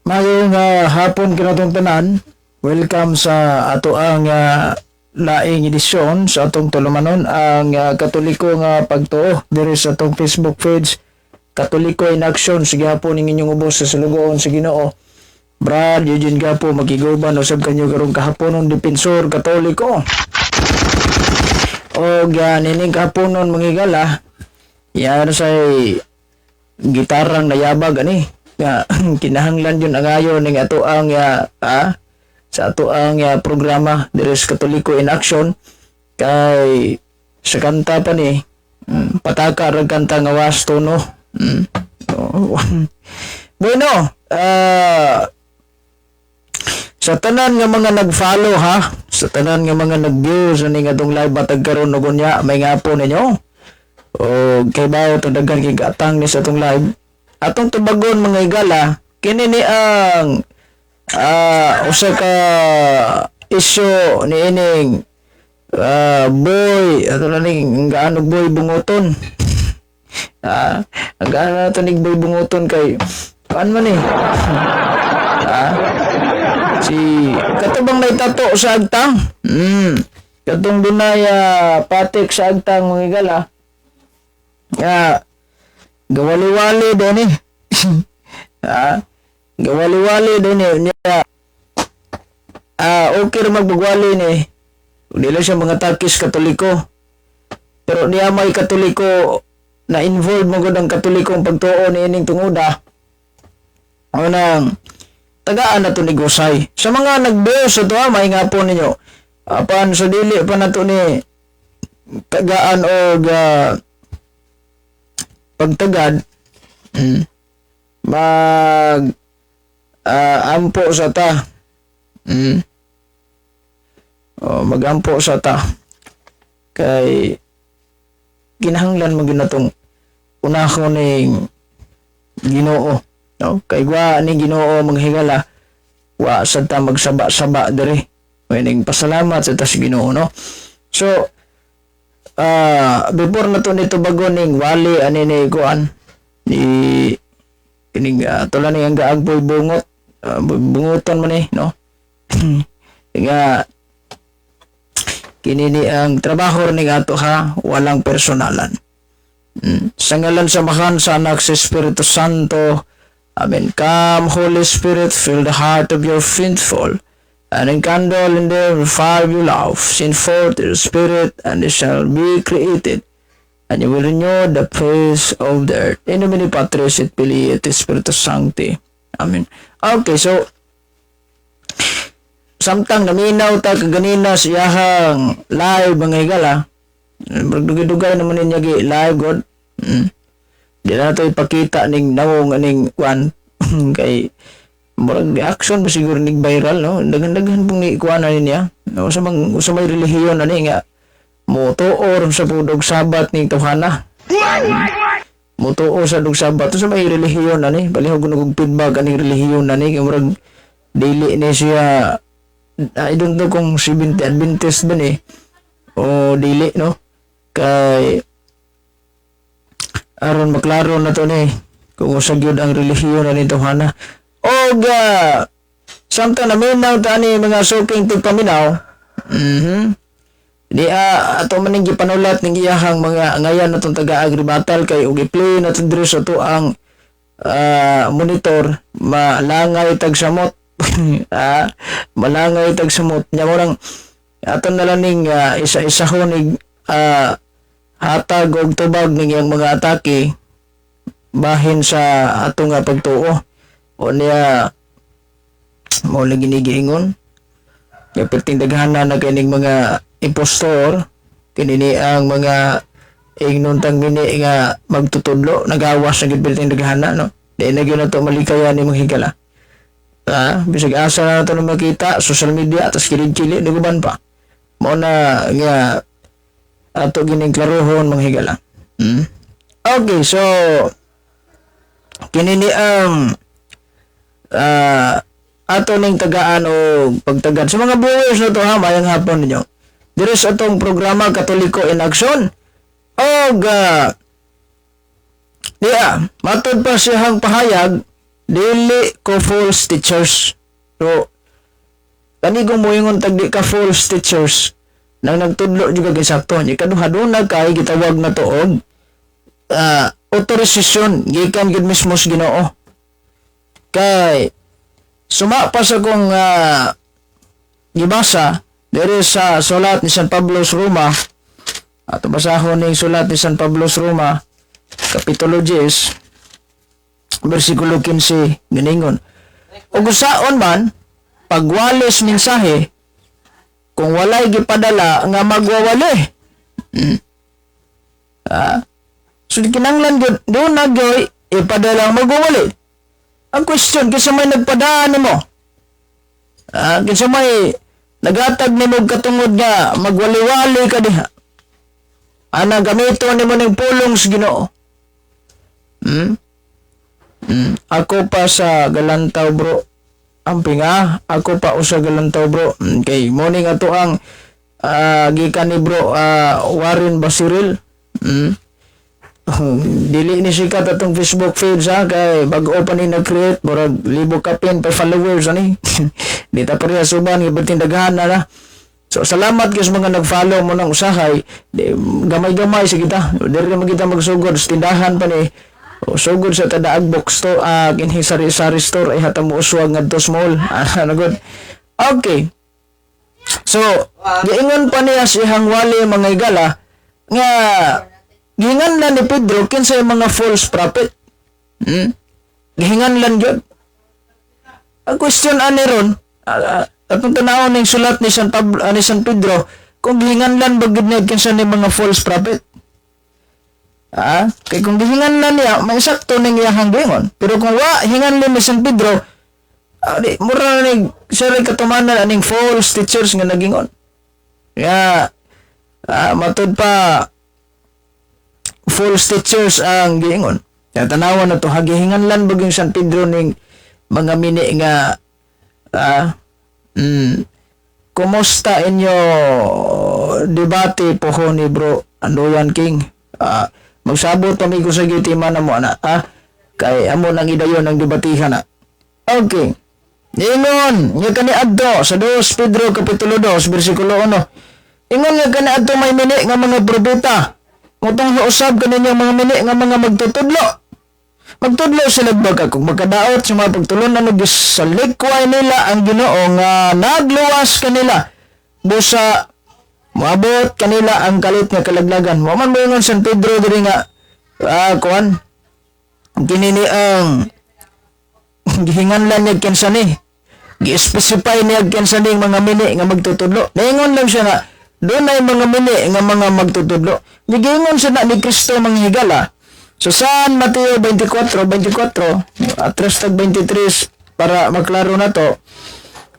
Mayong hapon kinatong tanan. Welcome sa ato ang laing edisyon sa atong tulumanon ang Katoliko nga pagtuo diri sa atong Facebook page Katoliko in Action. Sige hapon ning inyong ubos sa salugoon sa Ginoo. Brad Eugene Gapo magiguban usab kanyo karong kahaponon depensor Katoliko. O nining kahaponon mangigala. Yan say gitarang nayabag ani. Nga kinahanglan yun ang ayo ning ato ang sa ato ang programa diri sa Katoliko in Action kay sa kanta pa ni pataka rag kanta nga wasto no. Bueno, sa tanan nga mga nag-follow sa tanan nga mga nag-view sa ning atong live matag karon og unya may ngapon ninyo. O kay bawo to daghan kay gatang ni sa atong live. Atong tubagon mga igala, kini ni ang usa ka isyu ni ining boy ato na ning gaano boy bunguton. Ang gaano to ning boy bunguton kay kan man si katubang may tato sa agtang. Katong dunay patik sa agtang mga igala. Gawali-wali din gawali-wali din niya. Okay rin magbagwali ni. Hindi lang siya mga takis Katoliko. Pero niya may Katoliko na involved magod ang Katolikong pagtuo ni ining tunguda. Unang tagaan na to ni Gosay. Sa mga nagbuo sa to may nga po ninyo. Apan sa dili pa na to ni tagaan o pagtagad mag ampo sa ta magampo sa ta kay kinahanglan mo ginatong unahon ning Ginoo no kay wa ning Ginoo manghigala wa sad ta magsaba-saba diri ning pasalamat sa ta sa Ginoo no. So before na to nito bago ning wali ani ni kuan ni kining tulan ni ang gaagboy bungot bungutan man no. Nga kini ni ang trabaho ni ato walang personalan. Sa ngalan sa Amahan, sa Anak, sa Espiritu Santo. Amen. Come Holy Spirit, fill the heart of your faithful and enkindle in them the fire of your love. Send forth your spirit, and they shall be created, and you will renew the face of the earth. In nomine Patris et Filii et Spiritus Sancti. Amen. Okay, so samtang naminaw ta kaganina sa iyahang live mga higala. Dugay naman niya live god. Di na ito ipakita ning nawong aning kwan kay murag reaction ba siguro ning viral no. Dagan-dagan pong ni kuan niya. No sa may relihiyon ani nga motuor sa pudog sabat ning tuhana. Motuo sa dug sabat sa may relihiyon ani balihog nug feedback aning relihiyon ani kay murag dili ni siya I don't know kung 70 Adventist ba ni o dili no kay aron maklaro na to ni kung usa gyud ang relihiyon ani tuhana. Og samtang naminaw tani mga suking tigpaminaw. Di ato man ning gipanulat ning iyahang mga ngayan natong taga-agribatal kay og i-play naton diri sa to ang monitor malangay tag samot. Malangay tag samot nya mo nang aton na lang ning isa-isa honig hatag og tubag ning iyang mga atake bahin sa ato nga pagtuo o niya mo lagi ni giingon ya perting daghana na kining mga impostor kini ang mga ignontang gini nga magtutudlo nagawas na gid perting daghana no di na gyud nato malikayan ni mga higala. Bisag asa na ito na makita social media atas kilid-kilid naguban pa mo na nga ato gining klarohon mga higala. Okay, so kinini ang ato ning tagaan o pagtagad sa mga viewers na to mayang hapon ninyo diri sa atong programa Katoliko in Action. Og matod pa siyang pahayag dili ko false teachers. So, kani kung moingon tag di ka false teachers, nang nagtudlo juga gisakto. Ikaduha doon na kay gitawag na to og authorization gikan gid mismo sa Ginoo. Kay suma pa sa kong gibasa diri sa sulat ni San Pablo sa Roma, ato basahon ning sulat ni San Pablo sa Roma kapitulo 10 bersikulo 15 giningon, ug usaon man pagwalis mensahe kung walay gipadala nga magwawali. So kinanglan gyud doon na gyoy ipadala ang magwawali. Ang question, kinsa may nagpadaan nimo? Kinsa may nagatag nimo katungod nga magwali-wali ka diha? Ana gamito nimo ning pulong sa Ginoo. Ako pa sa Galantaw bro. Amping ako pa usa Galantaw bro. Kay morning ato ang gikan ni bro Warren Basiril. Dili ni sikat atong Facebook page kay bago pa ni nag-create murag libo ka pin pa followers ani. Di ta pareha suban gibating daghan na. So salamat guys mga nag-follow mo nang usahay. Gamay-gamay sa kita. Diri man kita magsugod sa tindahan pa ni. Sugod sa tadaag box to kinhi sari-sari store ay hatang mo uswag ngadto small. Ano good. Okay. So giingon pa niya si Hangwali mga igala nga gihinganlan ni Pedro kinsay mga false prophet. Gihinganlan gyud. Ang question ani ron, atong tanawon ning sulat ni San Pablo ni San Pedro, kung gihinganlan ba gyud ni kinsay ni mga false prophet? Kay kung gihinganlan niya, may sakto ning iyang gingon. Pero kung wa hinganlan ni San Pedro, di mura ni sari katumanan aning false teachers nga nagingon. Matud pa false teachers ang giingon. Kaya tanawan na to, hagihinganlan ba yung San Pedro ning mga mini nga kumusta inyo debate po ho ni bro Andoyan King? Magsabot pamigo sa gitima na mo na kay amo nang idayon ng debatihan na. Okay. Ingon, nga kani adto sa 2 Pedro kapitulo 2 bersikulo 1. Ingon nga kani adto may mini nga mga propeta. Mutong usab kaninyang mga mini nga mga magtutudlo. Magtudlo sila baga kung magkadaot sa mga pagtulunan ng Diyos sa likway nila ang Ginoo nga nagluwas kanila. Busa moabot kanila ang kalit nga kalaglagan. Mo man moingon San Pedro diri nga kuan kinini ang gihinganlan niya kinsa ni. Gi-specify niya kinsa ni mga mini nga magtutudlo. Naingon lang siya nga doon ay mga mini nga mga magtutudlo. Gigingon siya na ni Kristo mga higala. So San Mateo 24, atras tag 23 para maklaro na to.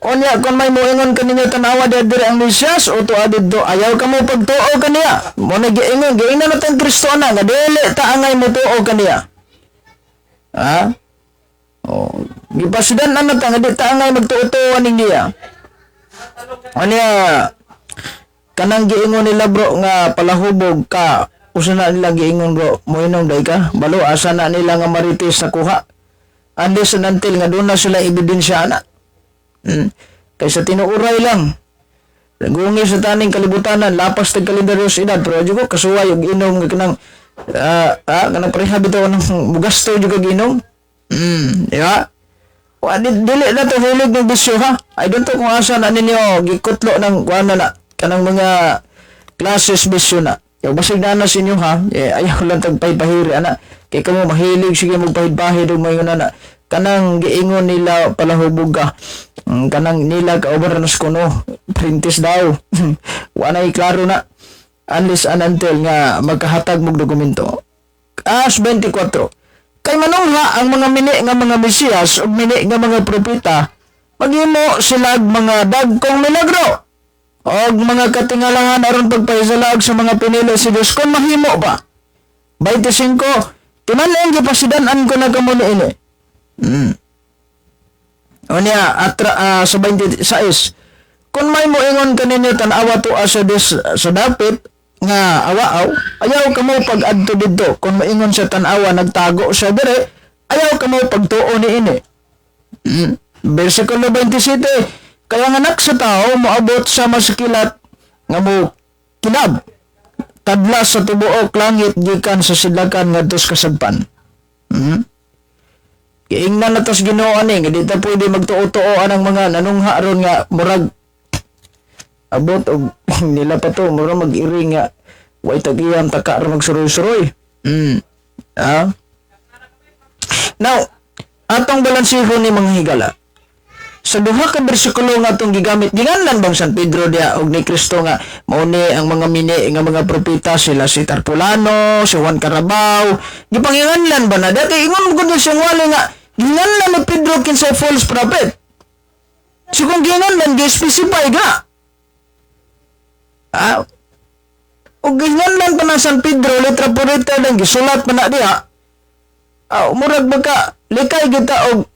Onya kung may moingon kaninyo tanawa diri ang Mesias o tuwa didto ayaw ka mo pagtuo kaniya. Mo na giingon na tang Kristo na nga dili ta angay mo tuo kaniya. Gipasidan na ta nga di ta angay magtuo-tuo ning diya. Onya kanang giingon nila bro nga palahubog ka usa na nila giingon bro moinong day ka balo asa na nila nga marites na kuha unless until nga doon na sila ebidensya na kaysa tinuuray lang nagungi sa taning kalibutanan lapas tag kalendaryosidad pero juga kasuway og inom nga kanang kanang pareha bitaw ng mugasto juga giinom di ba dili na to hilig ng bisyo ha I don't know kung asa na ninyo gikutlo ng kuana na kanang mga classes bisyo na. Yung basig na sa inyo ha, ayaw lang tagpahid-pahiri ana. Kay kamo mahilig sige magpahid-pahid og mayon na. Kanang giingon nila palahubog ka. Kanang nila ka-overnas kuno, printis daw. Wanay klaro na. Unless until nga magkahatag mog dokumento. 24. Kay manungha ang mga mini nga mga Mesiyas o mini nga mga propeta, maghimo sila mga dagkong milagro. Og mga katingalangan aron pagpahisalag sa mga pinili si Diyos kung mahimo ba. 25. Tinalain gipasidan-an ko na kamo niini. Onya sa 26. Kung may moingon kaninyo tan-awa to sa dapit nga awaaw, ayaw kamo pag adto didto. Kung moingon sa tan-awa nagtago siya dire, Ayaw ka mo pagtuo ni ini. Versikulo 27, kaya nga anak sa tao moabot sa masakilat nga mo kinab tadlas sa tibuok langit gikan sa sidlakan ngadto sa kasadpan. Kiingnan na tos Ginoo ani nga di ta pwede magtuo-tuo ang mga nanungha ron nga murag abot og nila pa to murag mag-iri nga way tagiyam taka ra magsuroy-suroy. Now, atong balansihon ni mga higala. Sa duha ka bersikulo nga atong gigamit, ginganlan bang San Pedro dia og ni Kristo nga mao ni ang mga mini nga mga propeta sila si Tarpulano, si Juan Carabao, gipanginganlan ba na dati ingon gud siyang wala nga ginganlan ni Pedro kinsa false prophet. So kung ginganlan gi-specify ga. Og ginganlan pa na San Pedro letra por letra lang gisulat pa na diha. Murag baka likay kita og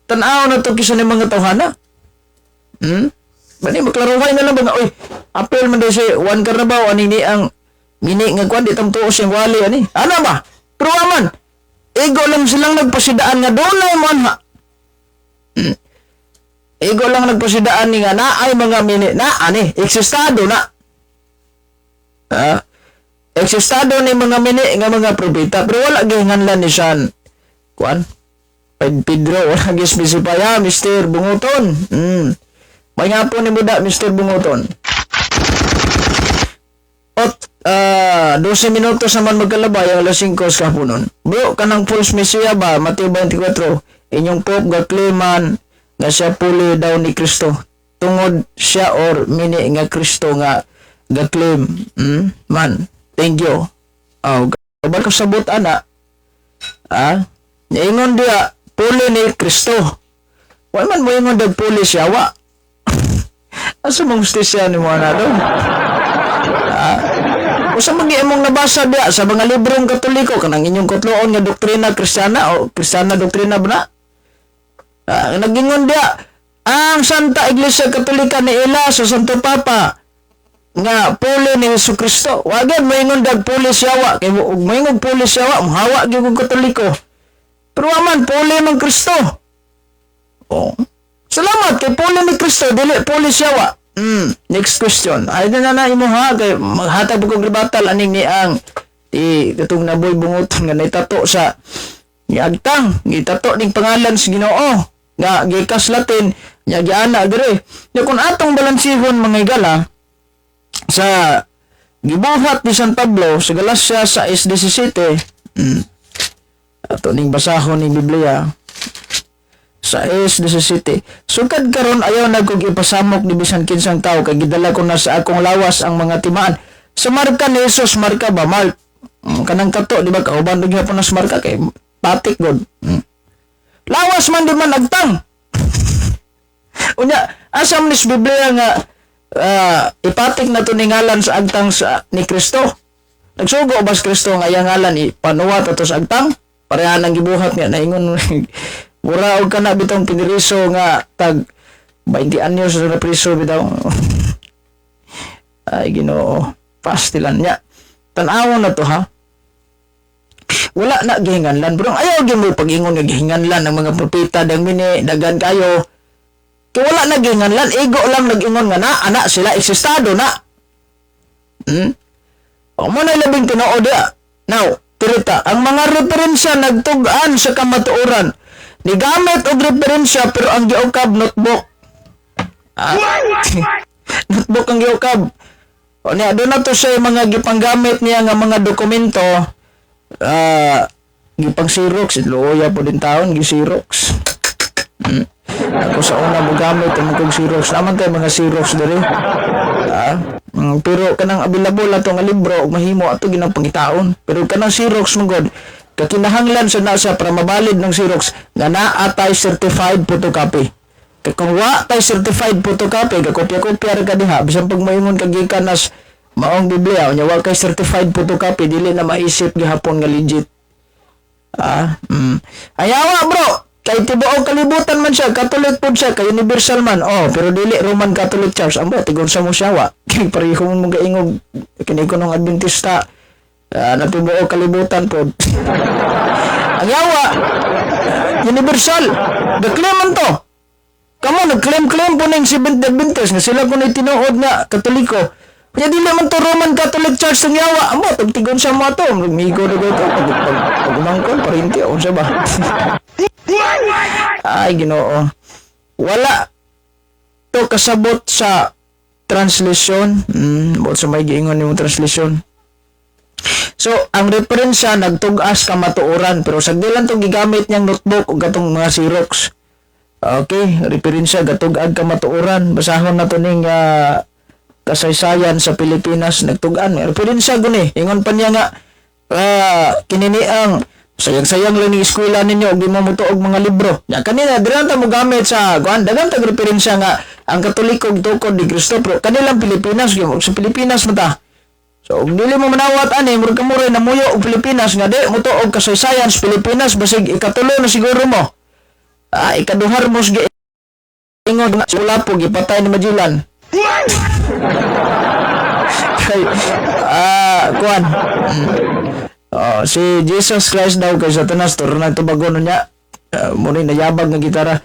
tanaw na to kisa ni mga tawhana. Bani maklaruhay na lang ba nga, oy, apel man daw si Juan Carabao, ani ni ang mini nga kwan, di tam tuos siyang wali, ani. Ano ba? Pero aman, ego lang silang nagpasidaan nga doon na yung manha. Ego lang nagpasidaan ni nga na ay mga mini, na, ani, eksistado na. Eksistado ni mga mini nga mga propeta, pero wala gihanlan ni San, kwan, Pedro, wala gi-specify Mr. Bunguton. May nga po ni Buda, Mr. Bunguton. At 12 minutos naman magkalabay ang alas 5 sa hapunon. Bro, kanang false messiah ba? Mateo 24, inyong Pope gakliman nga siya puli daw ni Kristo. Tungod siya or mini nga Kristo nga gaklim. Man, thank you. Kabal ka sabot ana. Ingon dia, puli ni Kristo. Wala man mo ingon dag puli siya, wa. Asa mong justisya ni mo na doon? Usa man imong nabasa diya sa mga librong Katoliko kanang inyong kutloon nga doktrina Kristiyana o Kristiyana doktrina ba na? Nagingon diya ang Santa Iglesia Katolika ni ila sa Santo Papa nga puli ni Jesucristo. Wagad mo ingon dag puli siya wa kay ug mo ingon puli siya wa mahawa gyud og Katoliko. Pero aman puli man Kristo. Salamat kay puli ni Kristo dili puli siya wa. Next question. Ay na imo ha kay maghatag kog rebatal aning ni ang katong naboy bungoton nga naitato sa giagtang gitato ning pangalan sa Ginoo nga gikas Latin nya giana dire. Nya kun atong balansihon mga higala sa gibuhat ni San Pablo sa Galacia 6:17 ato ning basahon ni Biblia sa 6:17. Sukad karon ayaw na kog ipasamok ni bisan kinsang tao kay gidala ko na sa akong lawas ang mga timaan. Sa marka ni Jesus, marka ba? Mark. Kanang kato, di ba? Kauban doon po na sa marka kay patik god. Lawas man di man agtang. Unya, asam ni Biblia nga ipatik na to ni ngalan sa agtang ni Kristo. Nagsugo ba sa Kristo nga iyang ngalan ipanuwat ato sa agtang? Pareha nang gibuhat nga naingon mura og kana bitong piniriso nga tag 20 anyos na priso bitaw. Ay Ginoo, pastilan niya. Tan-awon na to ha. Wala na gihinganlan, bro. Ayaw gyud mo pag-ingon nga gihinganlan ng mga propeta dang mini dagan kayo. Kay wala na gihinganlan, ego lang nag-ingon nga na ana sila eksistado na. O mo na labing tinuod dia. Now, pirita, ang mga referensya nagtug-an sa kamatuoran. Nigamit og referensya pero ang giukab notebook. Notebook ang giukab. O niya, doon na to siya mga gipanggamit niya nga mga dokumento. Gipang Xerox. Luoya po din taon, gi-Xerox. Ako sa una mo gamit ang mga Xerox. Naman tayo mga Xerox dali. Pero kanang available ato nga libro, mahimo ato ginang pangitaon. Pero kanang Xerox mong god, kakinahanglan sa nasa para mabalid ng Xerox nga naatay certified photocopy. Kaya kung wa tay certified photocopy, kakopya-kopya ra ka diha, bisan pag maingon ka gikan nas maong Biblia, nya wa kay certified photocopy, dili na maisip gihapon nga legit. Ayawa bro, kay tibuok kalibutan man siya, Catholic po siya, kay universal man. Pero dili Roman Catholic Church. Ambo, tigon sa mo siya wa. Kay pareho mo mga ingog, kini ko nung Adventista, natubuok kalibutan po. Ang yawa, universal. Nag-claim man to. Kamo, nag-claim po ng Seventh-day Adventist nga sila kung itinuod nga Katoliko. Kaya dili man to Roman Catholic Church ng yawa. Amo, tagtigon siya mo ito. Migo na ito. Pag-umangkon, parinti. O siya ba? Ay, Ginoo. Wala to kasabot sa translation. Buot sa may giingon yung translation. So, ang referensya nagtugas ka matuoran. Pero sagdilan to gigamit niyang notebook o gatong mga Xerox. Okay, referensya gatugag ka matuoran. Basahon na to ning kasaysayan sa Pilipinas nagtugan. Referensya guni. Ingon pa niya nga kininiang sayang-sayang lang ni eskwela ninyo og di mo mutuog mga libro. Ya kanina diran ta mo gamit sa kuan daghang tag referensya nga ang Katoliko ug tukod ni Kristo pero kanilang Pilipinas gyud sa Pilipinas mata. So ug dili mo manawat ani murag kamuray na muyo og Pilipinas nga di mutuog kasaysayan sa Pilipinas basig ikatulo na siguro mo. Ikaduhar mo sige ingon nga wala po gipatay ni Magellan. Kay kuan si Jesus Christ daw kay Satanas turo na ito bago niya muna nayabag ng gitara.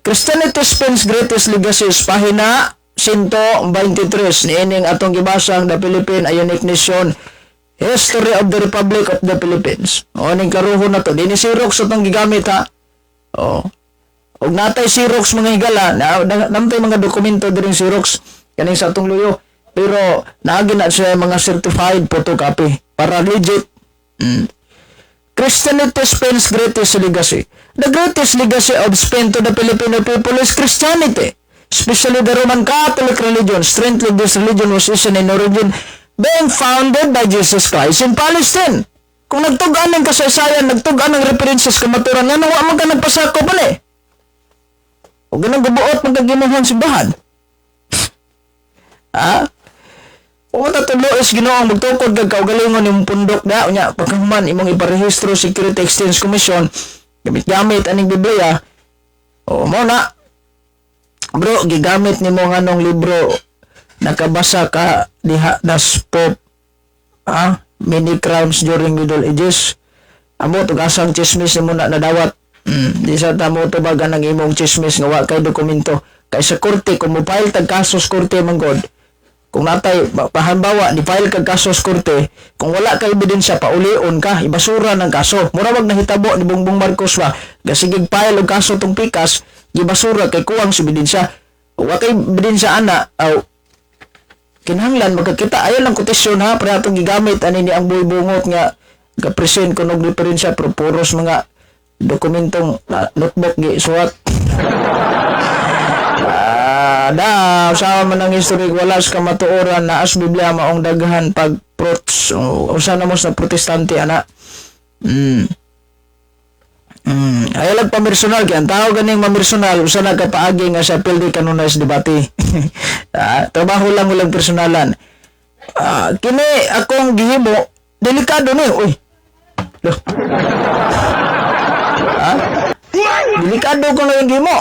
Christianity spends greatest legacy pahina 123 niining atong gibasang the Philippine a unique nation history of the Republic of the Philippines. O ning karuho na to dini Xerox atong gigamit ha. Og natay Xerox mga higala namtay mga dokumento diring Xerox kaning sa atong luyo pero naagi na siya mga certified photocopy para legit. Christianity spends greatest legacy. The greatest legacy of Spain to the Filipino people is Christianity, especially the Roman Catholic religion. Strength of this religion was in origin being founded by Jesus Christ in Palestine. Kung nagtugan ng kasaysayan, nagtugan ng references kamaturan, nga nawa man ka nagpasako pa ni. O ganang gabuot magkaginuhang simbahan. O matatulo is Ginoong magtukod kag kaugalingon yung pundok na unya pagkahuman imong iparehistro Security Exchange Commission gamit-gamit aning Biblia. O mo na bro gigamit nimo nganong libro nakabasa ka diha das Pope many crimes during Middle Ages. Amo tugasang chismis nimo na nadawat. Di sa tamo to baga nang imong chismis nga wa kay dokumento kay sa korte kung mo file tag kaso sa korte man god. Kung natay pahambawa ni file kag kaso sa korte, kung wala kay ebidensya paulion ka, ibasura ng kaso. Mura wag nahitabo ni Bongbong Marcos ba, gasigig file og kaso tong pikas, gibasura kay kuwang si ebidensya. Wa kay ebidensya ana, kinahanglan magkakita ayon lang kotisyon ha, para atong gigamit ani ni ang buy-bungot nga ga-present kuno og referensya pero puros mga dokumentong notebook gi suwat. Usaha man ang history wala sa kamatuoran na as Biblia maong daghan pag prots usa na mo sa protestante ana. Ay lang pamersonal kaya ang tao ganing mamersonal usa na kapaagi nga sa pildi kanunay debate. Trabaho lang ulang personalan. Kini akong gihimo delikado ni uy. Delikado ko na yung gihimo.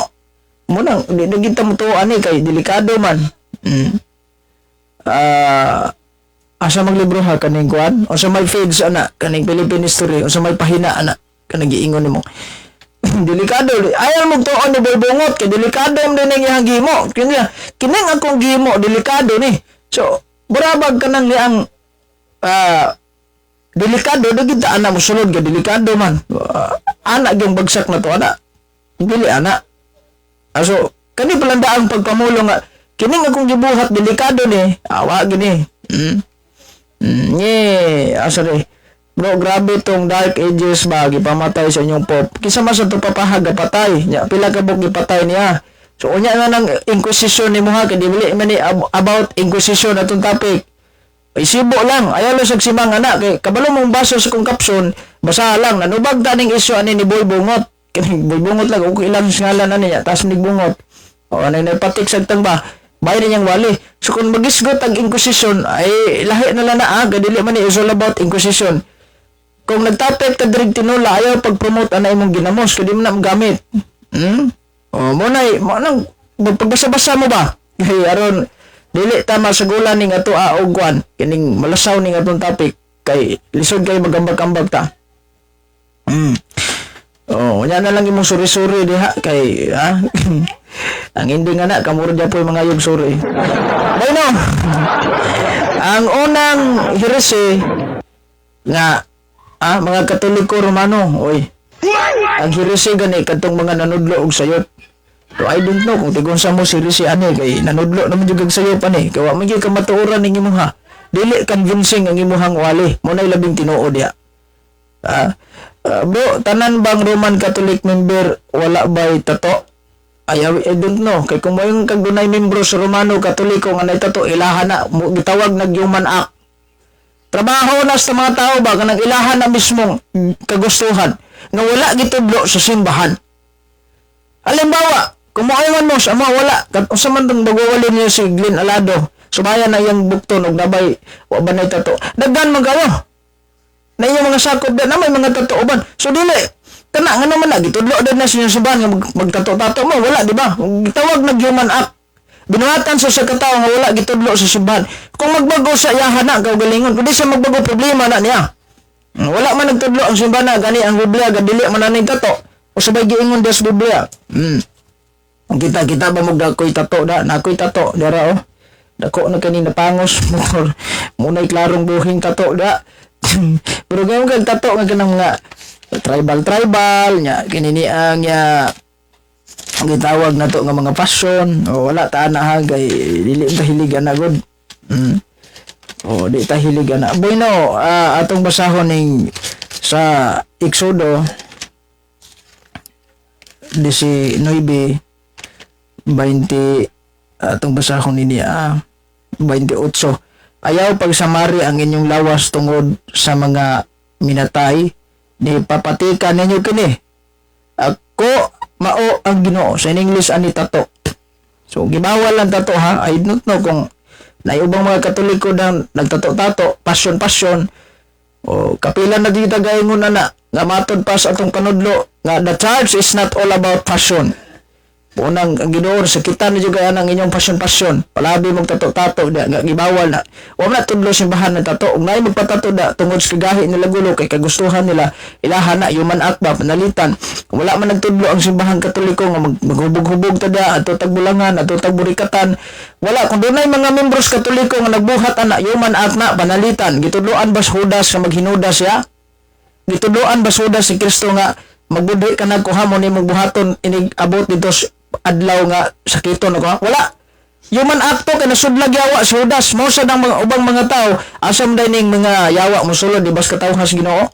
Muna, di kita mo to ani kay delikado man. Asa maglibro ha kaning kuan? O sa may feeds ana kaning Philippine history o sa may pahina ana kanang giingon nimo. Delikado. Ayaw mo to ni Belbongot kay delikado mo din ang gihimo. Kining akong gihimo delikado ni. So, burabag ka nang liang delikado kita ana mo sulod ka delikado man. Ana gyung bagsak na to ana. Dili ana. So, kani palanda ang pagpamulong nga, kining akong gibuhat, delikado ni, awa gini. Sorry. Bro, grabe tong Dark Ages ba, gipamatay sa inyong pop. Kisa mas ito papahag, patay. Pila ka buk gipatay niya. So, unya na ng Inquisition ni Muha, kadi bili man ni about Inquisition na itong topic. Isibo lang, ayaw lang sagsimang anak. Kay kabalo mong baso sa kong kapson, basa lang, nanubag taning isyo ani ni Boy Bungot. Bungot lang kung ilang ngalan na niya taas nigbungot o ano na patik sagtang ba bayad niyang wali so kung magisgot ang Inquisition ay lahi na lang na gadili man ni is all about Inquisition kung nagtapek ka direct tinula ayaw pag-promote ana imong ginamos kadi mo na magamit o muna pagbasa-basa mo ba kay aron dili tama sa gulan ning ato og kwan kining malasaw ning atong topic kay lisod kay magambag-ambag ta Oh, nya na lang imong suri-suri diha kay ha. Ang hindi nga na kamuro dia po mga yug suri. Bueno. Ang unang heresy nga mga Katoliko Romano, oy. Ang heresy gani kadtong mga nanudlo og sayop. So I don't know kung tigon sa mo heresy ani kay nanudlo naman jud og sayop ani. Kay wa man gyud ka matuoran ning imuha. Dili convincing ang imuhang wali. Mo nay labing tinuod diha. Bro, tanan bang Roman Catholic member wala ba'y tato? I don't know. Kay kung mo yung kagunay membro sa Romano Katoliko nga nay tato, ilahan na, gitawag nag human act. Trabaho na sa mga tao ba, kanang ilahan na mismong kagustuhan, nga wala gitudlo sa simbahan. Halimbawa, kung moingon mo sa mga wala, sa man itong magwawali niya si Glenn Alado, sumaya na yung bukton, o nabay, wa ba na tato. Daggan man kayo. Na yung mga sakop na may mga tatooban. So dili, kana nga naman na, gitudlo din na sinusuban nga magtato-tato mo, wala, di ba? Gitawag na human act. Binuhatan sa katao nga wala gitudlo sa simbahan. Kung magbago sa iyahan na, kaugalingon, kung di siya magbago, problema na niya. Wala man nagtudlo ang simbahan na, gani ang Biblia, gadili man na tato. O sabay giingon des Biblia. Kita ba magdakoy tato da, nakoy tato, dara oh. Dako na kanina pangos, muna'y klarong buhing tato da. Pero ngayon kag tato nga kanang mga tribal nya kinini ang gitawag na to nga mga passion o wala ta na ha kay dili ta hiligan na gud. O di ta hiligan na. Bueno, atong basahon ning sa Exodo 19:20 atong basahon nini 28. Ayaw pagsamari ang inyong lawas tungod sa mga minatay, ni papatikan ninyo kini. Ako mao ang Ginoo. Sa English ani tato. So gibawal lang tato ha. I don't know kung naibang mga Katoliko nang nagtato-tato, passion. O kapila na dito gaingon na nga matod pa sa atong panudlo nga the church is not all about passion. Unang ang Ginoo sa kita na jud ang inyong passion. Palabi mong tato-tato da nga gibawal na. Wa man tudlo simbahan na tato. Ug nay magpatato da tungod sa kagahi nila gulo kay kagustuhan nila ilahan na human act ba panalitan. Kung wala man nagtudlo ang simbahan Katoliko nga maghubog-hubog ta da ato tagbulangan ato tagburikatan. Wala kung dunay mga membros Katoliko nga nagbuhat ana human act na panalitan. Gitudloan ba sa Judas nga maghinudas siya? Gitudloan ba sa Judas si Kristo nga magbudhi ka nagkuha mo ni magbuhaton inig abot dito adlaw nga sakiton ako wala human acto kay nasudlag yawa si Judas mo sa nang mga ubang mga tao asam dining mga yawa mo sulod di bas katawo has Ginoo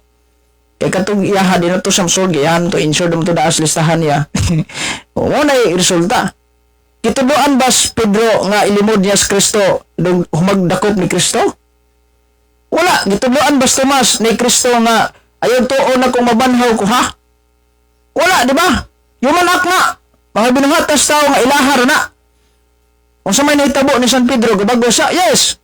kay katong iyaha din to sa sulod yan to insure dum to daas listahan niya mo na resulta kituduan bas Pedro nga ilimod niya sa Kristo dug humagdakop ni Kristo wala gituduan bas Tomas ni Kristo nga ayon tuon na kong mabanhaw ko ha wala di ba human act na mga binuhatas tao nga ilahar na. Kung sa may naitabo ni San Pedro, gabago siya, yes.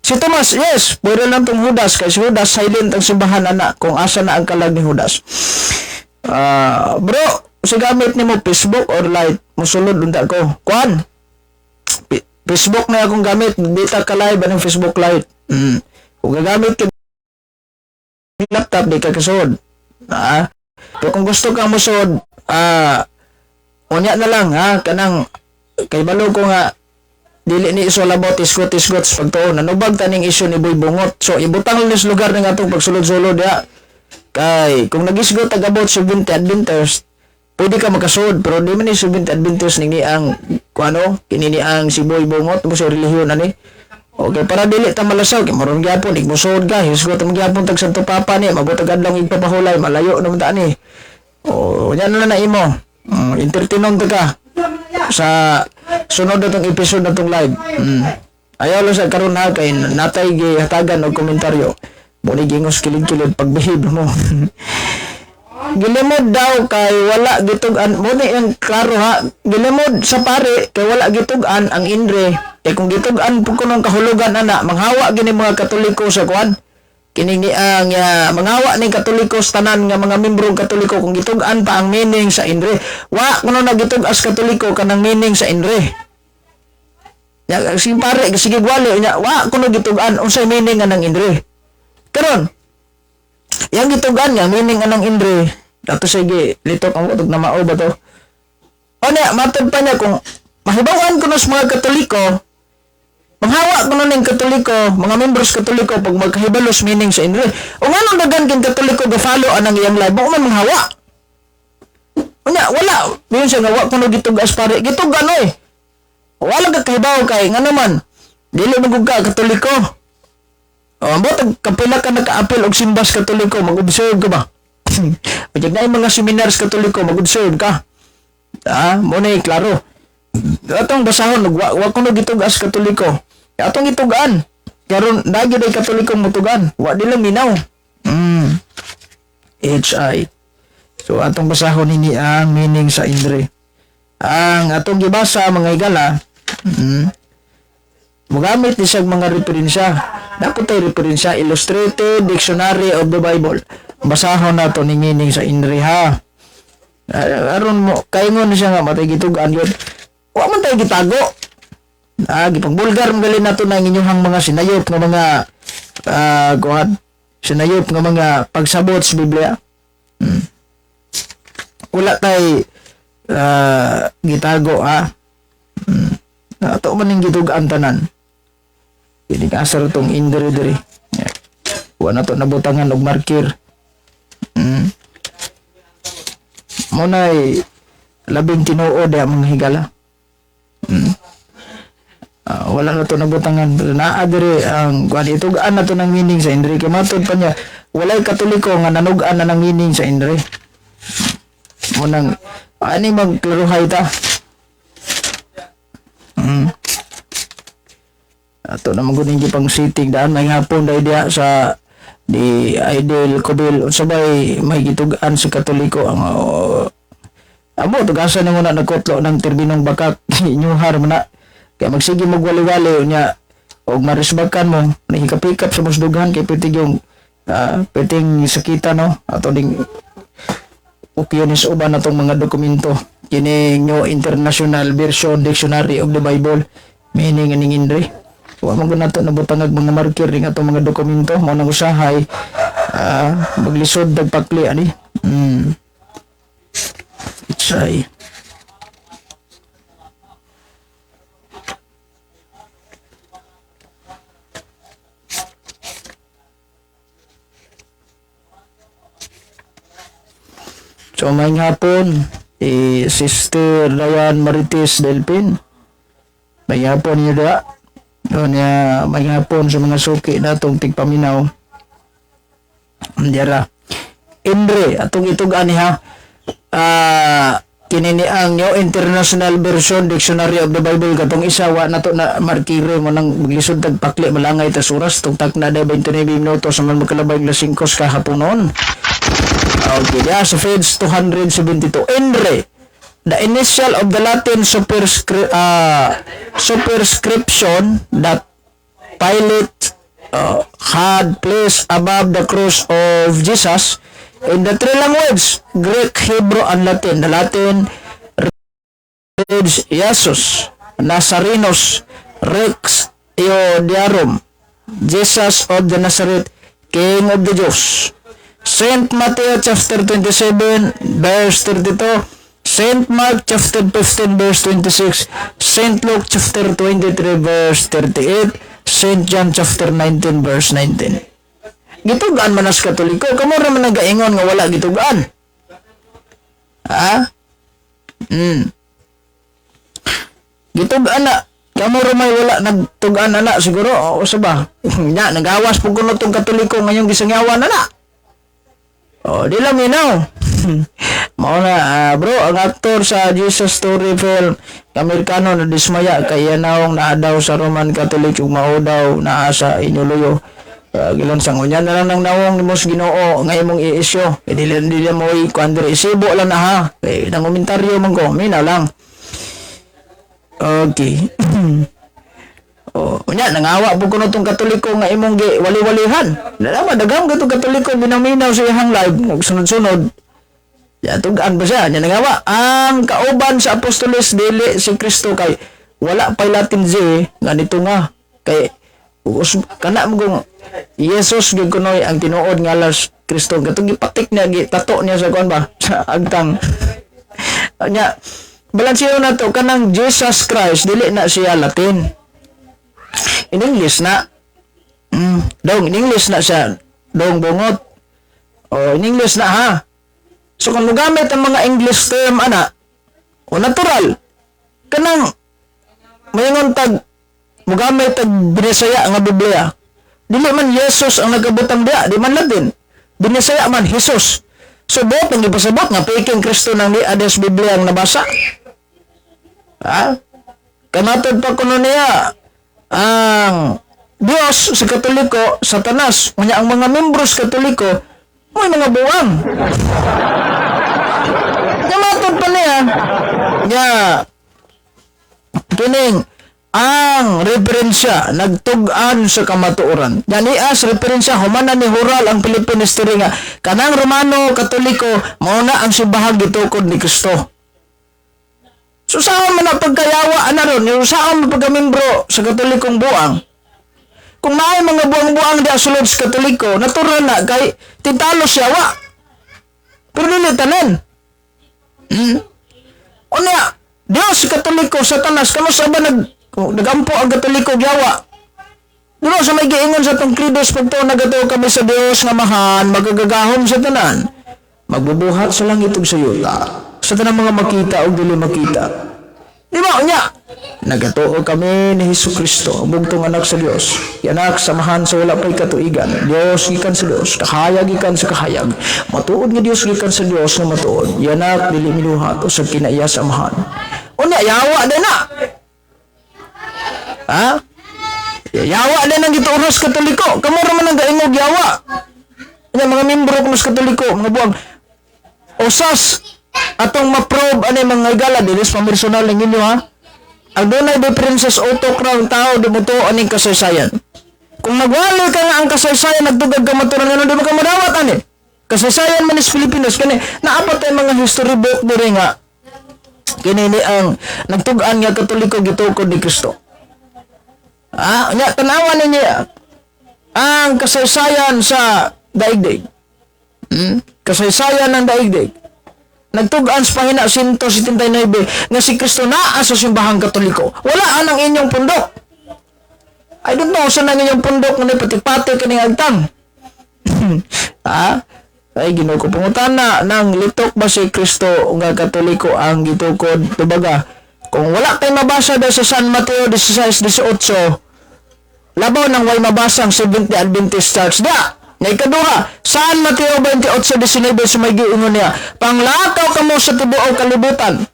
Si Tomas, yes. Pwede lang itong Judas, kay si Judas silent ang simbahan na kung asa na ang kalag ni Judas. Bro, si gamit ni mo Facebook or light, musulod unta ko. Kuan, Facebook na akong gamit, data ka live, anong Facebook live. Kung gagamit ka laptop, di ka kasod. Pero kung gusto ka musod, unya na lang ha kanang kay balo ko nga dili ni iso labot isgot pagtuon nanubag taning isyu ni Boy Bungot so ibutang lang sa lugar ng atong pagsulod-sulod ya kay kung nagisgot agabot 70 Adventist pwede ka makasud pero di man ni 70 Adventist ning ang kuano kini ni ang si Boy Bungot mo sa relihiyon ani okay para dili ta malasaw kay maron gyapon igmusod ka hisgot mo gyapon tag Santo Papa ni mabutag adlaw igpapahulay malayo naman ta ni yan na imo entertainon ka sa sunod na itong episode na itong live. Ayaw lang sa karon ha kay natay gihatagan og komentaryo. Muni gingos kilid-kilid pagbehave mo. Gilimod daw kay wala gitugan. Muni ang klaro ha. Gilimod sa pare kay wala gitugan ang inre. Kay kung gitugan pug kunong kahulugan ana manghawa gini mga Katoliko sa kuan. Kining ni ang mangawa ning Katoliko tanan nga mga membrong Katoliko kung gitug-an pa ang meaning sa inre. Wa kuno nagitug as Katoliko kanang meaning sa inre. Ya si pare sige gwali nya wa kuno gitug-an unsay meaning nga nang inre. Karon yang gitug-an nga meaning anang inre Dato sige, litok ang utog na mao ba to? O niya, matod pa niya kung mahibawan ko na sa mga Katoliko, manghawa ko na ng Katoliko, mga members Katoliko, pag magkahibalos meaning sa Inre. O nga nung dagan king Katoliko, ga-follow anang iyang live, mo man manghawa. O niya, wala. Yun siya, gawa ko na gitugas pare. Gitug ano eh. Wala ka kahibaw kay, nga naman, dili magug ka Katoliko. O, ambot, kapila ka naka-apil og simbas Katoliko, mag-observe ka ba? Pagyak na yung mga seminars Katoliko, mag-observe ka. Muna klaro. Atong basahon, wag ko gitugas Katoliko. Atong itugaan. Karon dagi day Katoliko mutugan. Wa dilang minaw. HI. So atong basahon ini ang meaning sa Indre. Ang atong gibasa mga higala, mugamit ni siyang mga referensya. Dapat tay referensya Illustrated Dictionary of the Bible. Basahon nato ni meaning sa Indre ha. Aron mo kaingon siya nga matay gitugan yun. Wa man tayo gitago. Gipagbulgar magali nato na inyong mga sinayop nga mga sinayop nga mga pagsabot sa Biblia. Wala tay gitago ha. Ato man ning gitugan tanan. Hindi ka asar tong Indre diri. Wa na to nabutangan og markir. Muna'y labing tinuod ang mga higala. Wala na ito nabutangan. Naadiri ang kuhan itugaan na ito ng meaning sa Indre. Kamatod pa niya, walay Katoliko nga nanugaan na ng meaning sa Indre. Munang, ani magklaruhay ta? Ato na magunin pang sitting daan may hapon dahil diya sa di Idol Kubil sabay may gitugaan sa Katoliko ang amo tugasan na muna nagkotlo ng terbinong bakak inyuhar mo na kaya magsige magwali-wali niya og marisbakan mo nahikapikap sa musdugan kay pitig yung piting sakita no ato ding opiniones uban natong mga dokumento kini New International Version Dictionary of the Bible meaning aning Indre. Wa man gud nato nabutangag mga marker ring atong mga dokumento mo nang usahay maglisod dagpakli ani. Itsay. So may hapon Sister Dayan Marites Delpin. May hapon niyo da. Doon niya may hapon sa mga suki natong tigpaminaw. Andira. Indre, atong itugan niya kinini ang New International Version Dictionary of the Bible katong isawa nato na markire mo nang maglisod tagpakli malangay ta suras tugtak na 29 minutos sa man magkalabay na 5 kahaponon. Okay, yeah, sa page 272. Indre. The initial of the Latin superscription that Pilate had placed above the cross of Jesus in the three languages, Greek, Hebrew, and Latin. The Latin reads Jesus, Nazarenos, Rex Eodiarum, Jesus of the Nazareth, King of the Jews. Saint Matthew chapter 27 verse 32, Saint Mark chapter 15 verse 26, Saint Luke chapter 23 verse 38, Saint John chapter 19 verse 19. Gitugaan man as Katoliko, kamo ra man nagaingon nga wala gitugaan. Gitugaan na, kamo ra may wala nagtugaan na siguro o sa ba? Nya nagawas pug kuno tong Katoliko ngayong gisangyawan na. Di lang minaw. Mao na bro, ang aktor sa Jesus Story film Amerikano na dismaya kay yanawong naadaw sa Roman Catholic ug mao daw naa sa inyuluyo. Gilon sang unya na lang nang nawong nimos Ginoo nga imong i-isyo. Dili mo i-kuandre isibo lang na ha. Kay nang komentaryo man ko, mina lang. Okay. Unya nangawa po kuno tong Katoliko nga imong wali-walihan. Dala daghang katong Katoliko binaminaw sa iyang live nagsunod-sunod. Ya tugaan ba siya? Nya nangawa ang kauban sa apostoles dili si Kristo kay wala pay Latin Z nga nito nga kay kana mo Jesus gyud kunoy ang tinuod nga alas Kristo. Katong gipatik niya, gitato niya sa kuan ba? Sa agtang. Nya, balansiyo na to, kanang Jesus Christ, dili na siya Latin. In English na. Dong, in English na siya. Dong bungot. O, in English na ha. So, kung magamit ang mga English term, o natural, kanang, mayroon tag, magamit tag binisaya nga Biblia. Dili man Jesus ang nagabutang diya, di man Latin. Binisaya man Jesus. So, bot, ang ipasabot nga, peking Kristo ng ni Ades Biblia ang nabasa. Ha? Kanatod pa kuno niya, ang Diyos sa Katoliko, Satanas, kanya ang mga membros Katoliko, may mga buwang. Kanatod pa niya, kining, ang referensya nagtug-an sa kamatuoran. Yan ias referensya humanan ni Hural ang Philippine history nga kanang Romano Katoliko mao na ang simbahang gitukod ni Kristo. So saan man ang pagkayawa ron, yung saan man pagkamimbro sa Katolikong buang. Kung may mga buang-buang di asulod sa Katoliko, natural na kay tintalo siya wa. Pero dili tanan. Unya, Dios Katoliko, Satanas, kamo sa ba nagampo ang Katoliko yawa. Dilo sa may giingon sa tong kridos pagto nagato kami sa Dios nga mahan, magagagahom sa tanan. Magbubuhat sa langit ug sa yuta. Sa tanang mga makita o dili makita. Di ba unya? Nagatuo kami ni Hesukristo, ang bugtong anak sa Dios. Anak samahan sa wala pay katuigan. Dios gikan sa Dios, kahayag gikan sa kahayag. Matuod nga Dios gikan sa Dios nga matuod. Anak dili miluhat o sa kinaiya samahan. Unya yawa din na. Ha? Yawa din ang gituuros Katoliko. Kamu raman ang gaingog yawa. Yan mga membro ko mas Katoliko, mga buwag. Osas atong ma-probe ano yung mga igala dilis pamersonal ng inyo ha. Ang dunay differences utok ra ang tao di mo to aning kasaysayan. Kung nagwali ka nga ang kasaysayan nagdugag ka maturan ano di mo ka madawat ani. Kasaysayan man is Filipinos kani naapat ay mga history book diri nga kini ni ang nagtug-an nga Katoliko gitukod ni Kristo. Nya tanawan niya ang kasaysayan sa daigdig. Kasaysayan ng daigdig. Nagtug-an sa pahina 179 nga si Kristo naa sa simbahang Katoliko. Wala anang inyong pundok. I don't know saan ang inyong pundok nga pati-pati kaning agtang. Ay Ginoo ko pangutana nang litok ba si Kristo nga Katoliko ang gitukod tubaga. Kung wala tay mabasa daw sa San Mateo 16:18, labaw nang way mabasang 70 Adventist Church da. Nga ikaduha, San Mateo 28:19 sa may giingon niya, panglakaw kamo sa tibuok kalibutan.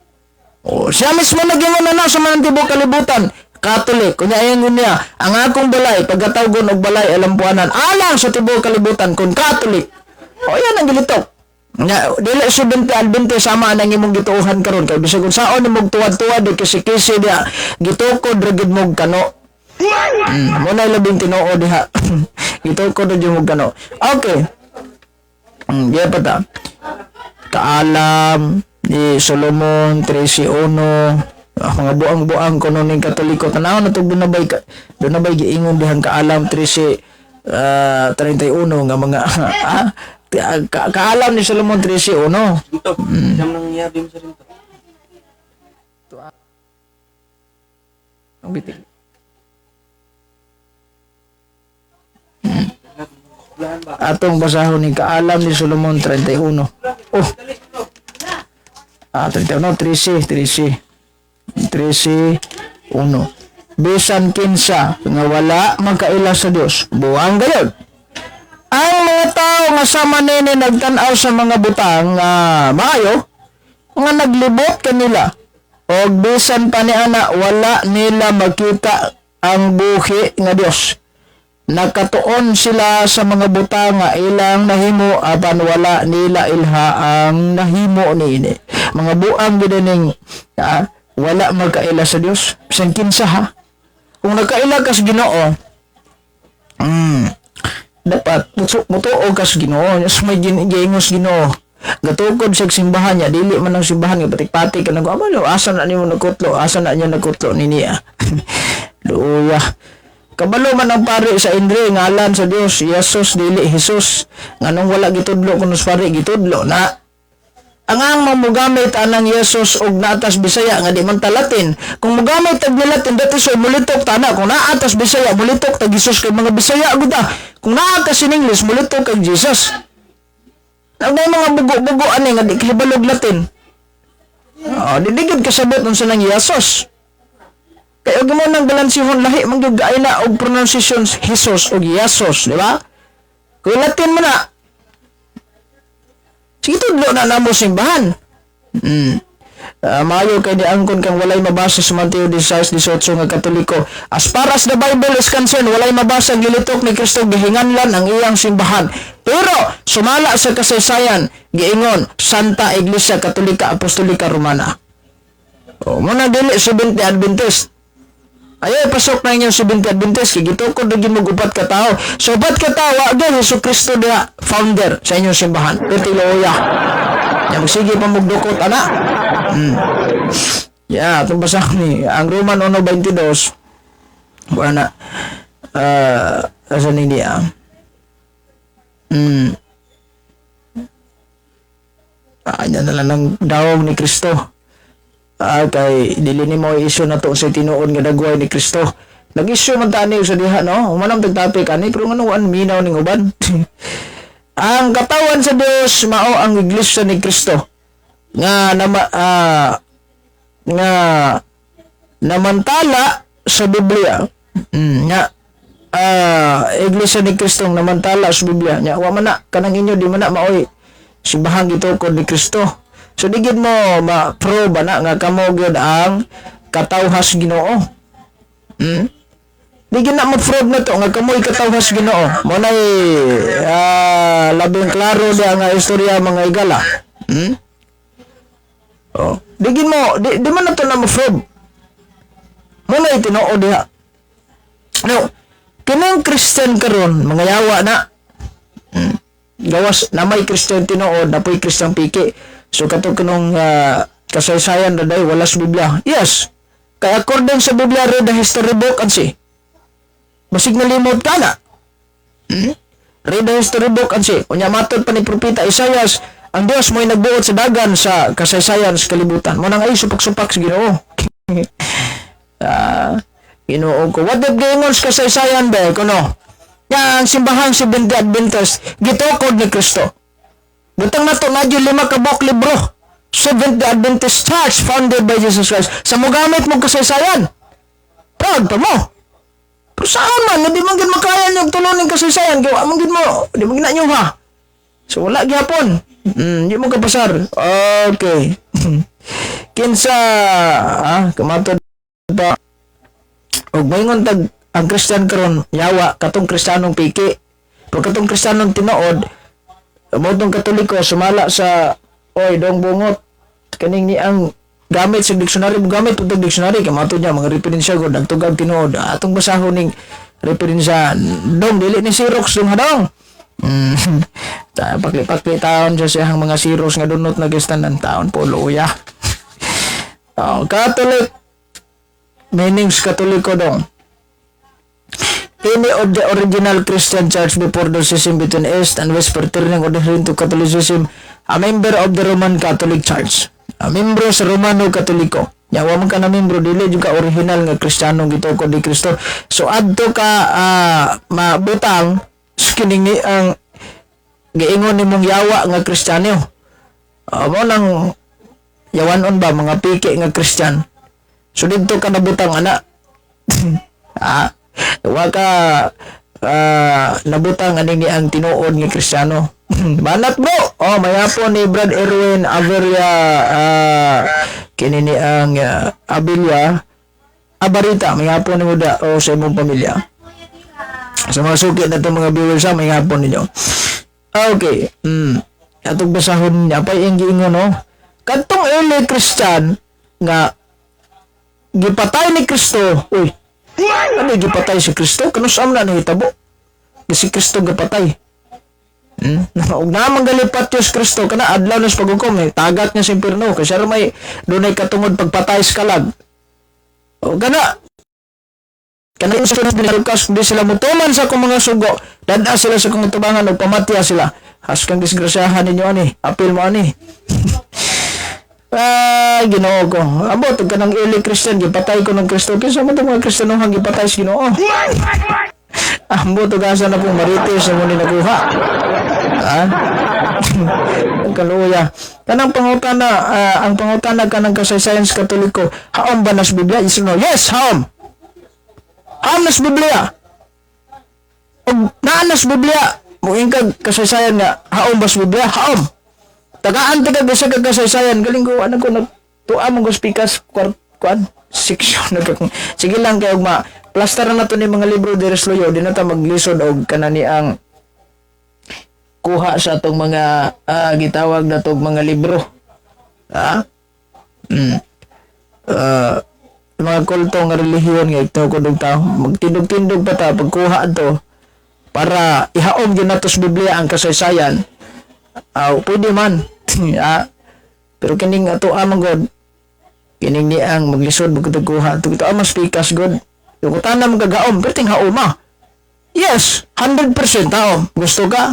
Siya mismo nag-ingon na sa mga tibuok kalibutan. Katolik, kunya ingon niya, ang akong balay, pagkatawgon og balay alampuanan, alang sa tibuok kalibutan kung Katolik. Yan ang gilitok. Dili 70 Adventist sama nang imong gituohan karon kay bisag unsaon imong tuwad-tuwad kisi-kisi dia gitukod ra gid mog kano. Muna labing tinoo diha. Gitukod ra jud mog kano. Okay. Diya pa ta. Kaalam ni Solomon 13:1 mga buang-buang kuno ning Katoliko tanaw na tug dunabay giingon dihang kaalam 13:31 nga mga kaalam ni Solomon 13:1. Jam nang yabim sa rin to. Ang bitig. Atong basahon ni kaalam ni Solomon 31. 13:1. Bisan kinsa nga wala magkaila sa Dios, buang gayud. Ang mga tao nga sama nini nagtan-aw sa mga butang nga maayo nga naglibot kanila og bisan pa ni ana wala nila makita ang buhi nga Dios. Nakatuon sila sa mga butang nga ilang nahimo apan wala nila ilha ang nahimo niini. Mga buang gidaning wala magkaila sa Dios. Bisan kinsa ha. Kung nagkaila ka sa Ginoo, dapat mutuo ka sa Ginoo. Yes, may gingos Ginoo. Gatukod sa simbahan niya, dili man ang simbahan nga patik-patik ka nag-amalo. Asa na niyo nagkutlo? Asa na niyo nagkutlo ni niya? Luya. Kabalo man ang pari sa Indre ngalan sa Dios Jesus dili Jesus nganong wala gitudlo kuno sa pari gitudlo na ang mamugamit anang Jesus og naatas Bisaya nga di man ta Latin kung mugamit tag Latin dati so mulitok tana kung naatas Bisaya mulitok tag Jesus kay mga Bisaya gud kung naa ka sin English mulitok kag Jesus na may mga bugo-bugo ani nga di kahibalog Latin didigid kasabot unsa nang Jesus. Kaya og mo nang balansihon lahi man gyud gaayna og pronunciations Jesus og Yesus, di ba? Kung Latin man na. Sige tudlo na namo simbahan. Maayo kay di angkon kang walay mabasa sa Mateo 16:18 nga Katoliko. As far as the Bible is concerned, walay mabasa ang gilitok ni Kristo gihinganlan ang iyang simbahan. Pero sumala sa kasaysayan, giingon Santa Iglesia Katolika Apostolika Romana. O mo na dili Seventh Adventist. Ayaw, pasok na inyong Seventh Adventist. Gitukod na ginugupat ka tao. So, ba't ka tao? Again, Jesu Cristo na founder sa inyong simbahan. Pertiloya. Yan, sige pa magdukot, anak. Yeah, itong basahan ni. Ang Roman 1:22. Buwana. Asan hindi yan na lang ng dawag ni Kristo. Kay dili ni mo isyu na to sa tinuod nga dagway ni Kristo. Nag-isyu man tani sa diha no. Humanam tag-topic ani pero nganuan minaw ning uban. Ang katawan sa Dios mao ang iglesia ni Kristo. Nga nga namantala sa Biblia. Nga iglesia ni Kristo namantala sa Biblia. Nya wa man na kanang inyo di man na maoy simbahan gitukod ni Kristo. So digid mo ma-probe na nga kamo gyud ang katawhas Ginoo. Digid na ma-probe na to nga kamoy katawhas Ginoo. Mo nay labing klaro dia nga istorya mga igala. Digid mo di man na to na ma-probe. Mo nay tinuod diha. No, kining Christian karon mga yawa na. Gawas na may Christian tinuod na po'y Christian piki. So katong kanong kasaysayan na dahi wala sa Biblia. Yes. Kaya according sa Biblia read the history book and see. Basig nalimot ka na. Read the history book and see. Unya matod pa ni Propeta Isaias, ang Dios mo'y nagbuot sa dagan sa kasaysayan sa kalibutan. Mo nang ay supak-supak sa Ginoo. Ginoo ko. What did gingon sa kasaysayan ba? Kuno. Yang simbahang Seventh Adventist gitukod ni Kristo. Butang na to, medyo 5 kabok libro. Seventh Adventist Church founded by Jesus Christ. Sa mo gamit mo kasaysayan. Proud pa mo. Pero saan man, hindi man gid makaya niyo tulunin kasaysayan. Kaya man gid mo, hindi mo ginanyo ha. So wala gyapon. Hindi mo kapasar. Okay. Kinsa, kamatod pa. Og mayngon tag ang Kristiyan karon yawa katong Kristiyanong piki. Pero katong Kristiyanong tinuod, modong Katoliko sumala sa dong bungot kaning ni ang gamit sa dictionary gamit pud dictionary kay matud niya mga referensya gud nagtugag tinuod atong basahon ning referensya dong dili ni Xerox dong hadong pakli-pakli taon sa siyang mga Xerox nga dunot nag-standan taon pulo uya. Catholic meanings Katoliko dong. Any of the original Christian church before the schism between East and West pertaining adhering to Catholicism, a member of the Roman Catholic Church, a membro sa Romano Katoliko. Yawa man ka na membro, dili juga original nga Kristiyanong gitukod ni Kristo. So adto ka mabutang skining ni ang giingon nimong yawa nga Kristiyano. Mo nang yawanon ba mga piki nga Kristiyan. So dito ka nabutang ana. Wa ka nabutang ani ni ang tinuod nga Kristiyano. Banat bro. Mayapon ni Brad Erwin Averia kini ni ang Abilia Abarita mayapon ni muda sa imong pamilya. Sa mga sukit na itong mga viewers mayapon ninyo. Okay. Atong basahon niya pa yung giingon no. Kadtong early Christian nga gipatay ni Kristo. Uy. Ano gipatay si Kristo? Kanusam na nahitabo. Si Kristo gipatay. Ug na manggalipat Diyos Kristo kana adlaw na sa paghukom tagat niya sa impierno kasi may dunay katungod pagpatay sa kalag. O kana Kanang sa Lukas, di sila mutuman sa akong mga sugo. Dada sila sa kong tubangan o pamatya sila. Haskang disgrasyahan ninyo ani. Apil mo ani. Ay, Ginoo ko. Abot ka ng early Christian, gipatay ko ng Kristo. Kisa mo itong mga Kristyanuhang gipatay sa Ginoo. Ambot o gasa na pong marites sa muli nakuha. Ha? Kaluya. Kanang pangutana, ang pangutana ka ng kasaysayan sa Katoliko, haom ba nas Biblia? Yes, haom. Haom nas Biblia. O naanas Biblia, muing kag kasaysayan nga, haom ba sa Biblia? Haom. Tagaan taga sa kasaysayan, galing ko, ano ko, nagtuwa mong guspikas, kuan, section, sige lang kayo, plaster na to ni mga libro de Resloyo, di na ta maglisod og kanani ang kuha sa atong mga gitawag na tong mga libro. Ha? Mga kulto nga relihiyon nga ito ko tao, magtindog-tindog pa ta pagkuha to para ihaom yun na to sa Biblia ang kasaysayan. Pwede man. Pero kining ato amang God, kining ni ang maglisod magkuha to ito mas pikas God. Yung utana mong kagaom, pero ting haoma. Yes, 100% haom. Gusto ka?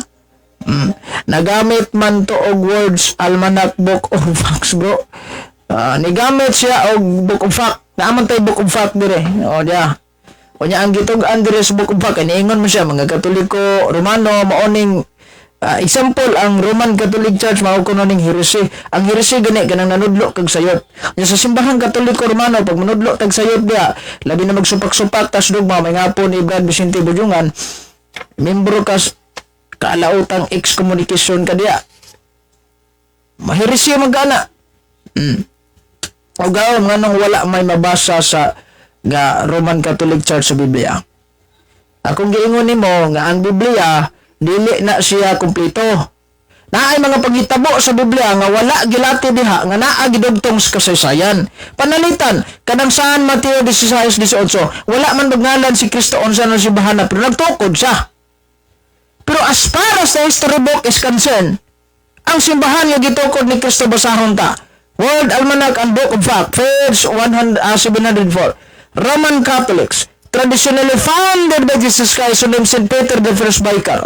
Nagamit man to og words almanac book of facts, bro. Nigamit siya og book of fact. Naaman tayo book of fact dire. O diya. O niya ang gitog Andres book of fact. Iniingon mo siya mga Katoliko, Romano, maoning example, ang Roman Catholic Church mao kuno ning heresy. Ang heresy gani kanang nanudlo kag sayot. Nya sa simbahan Katoliko Romano pag manudlo tag sayot dia, labi na magsupak-supak tas dugma may ngapon ni Brad Vicente Bujungan. Membro kas kaalautang excommunication ka dia. Maheresy magana. O gawon nga nang wala may mabasa sa nga Roman Catholic Church sa Biblia. Akong giingon nimo nga ang Biblia dili na siya kumpleto. Naay mga paghitabo sa Biblia nga wala gilati diha nga naa gidugtong sa kasaysayan. Panalitan kanang saan Mateo 16:18 wala man magngalan si Kristo unsa na si bahana pero nagtukod siya. Pero as far as the history book is concerned, ang simbahan nga gitukod ni Kristo basahon ta. World Almanac and Book of Fact, page 704. Roman Catholics traditionally founded by Jesus Christ named St. Peter the First Vicar.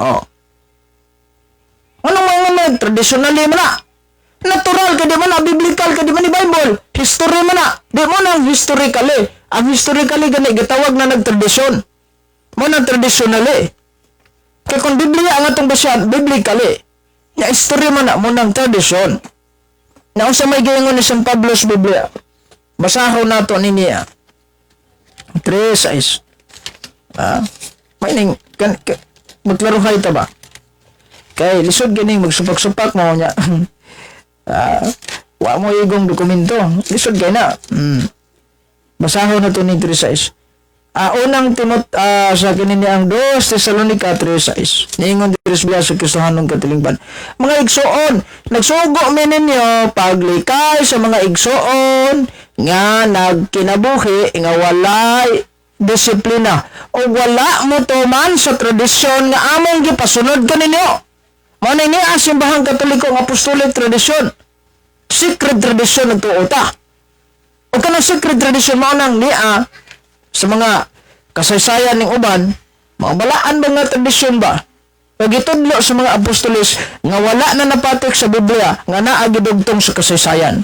Anong mga traditionally man na? Natural ka di man na, biblical ka di man ni Bible. History man na. Di mo nang historically. Ang historically gani, gitawag na nagtradisyon. Mo nang traditionally. Kaya kung Biblia ang atong basyan, biblically. Na history man na, mo nang tradisyon. Na unsa may gayon ni San Pablo's Biblia. Basahon nato ni niya. 3:6. May ning magklaruhay ta ba? Kay lisod ganing magsupak-supak mo nya. Wa mo igong dokumento. Lisod kay na. Basahon na to ni 3:6. Unang timot sa kinini ang 2 Tesalonica 3:6. Ningon diri sa Kristohanong katilingban. Mga igsoon, nagsugo mi ninyo paglikay sa mga igsoon nga nagkinabuhi nga walay disiplina o wala mo tuman sa tradisyon nga among gipasunod kaninyo. Mao ni ang simbahang Katoliko nga apostolic tradisyon. Secret tradition nagtuo ta. O kanang secret tradition mao nang niya sa mga kasaysayan ng uban, mabalaan ba nga tradisyon ba? O gitudlo sa mga apostolis nga wala na napatik sa Biblia nga naagidugtong sa kasaysayan.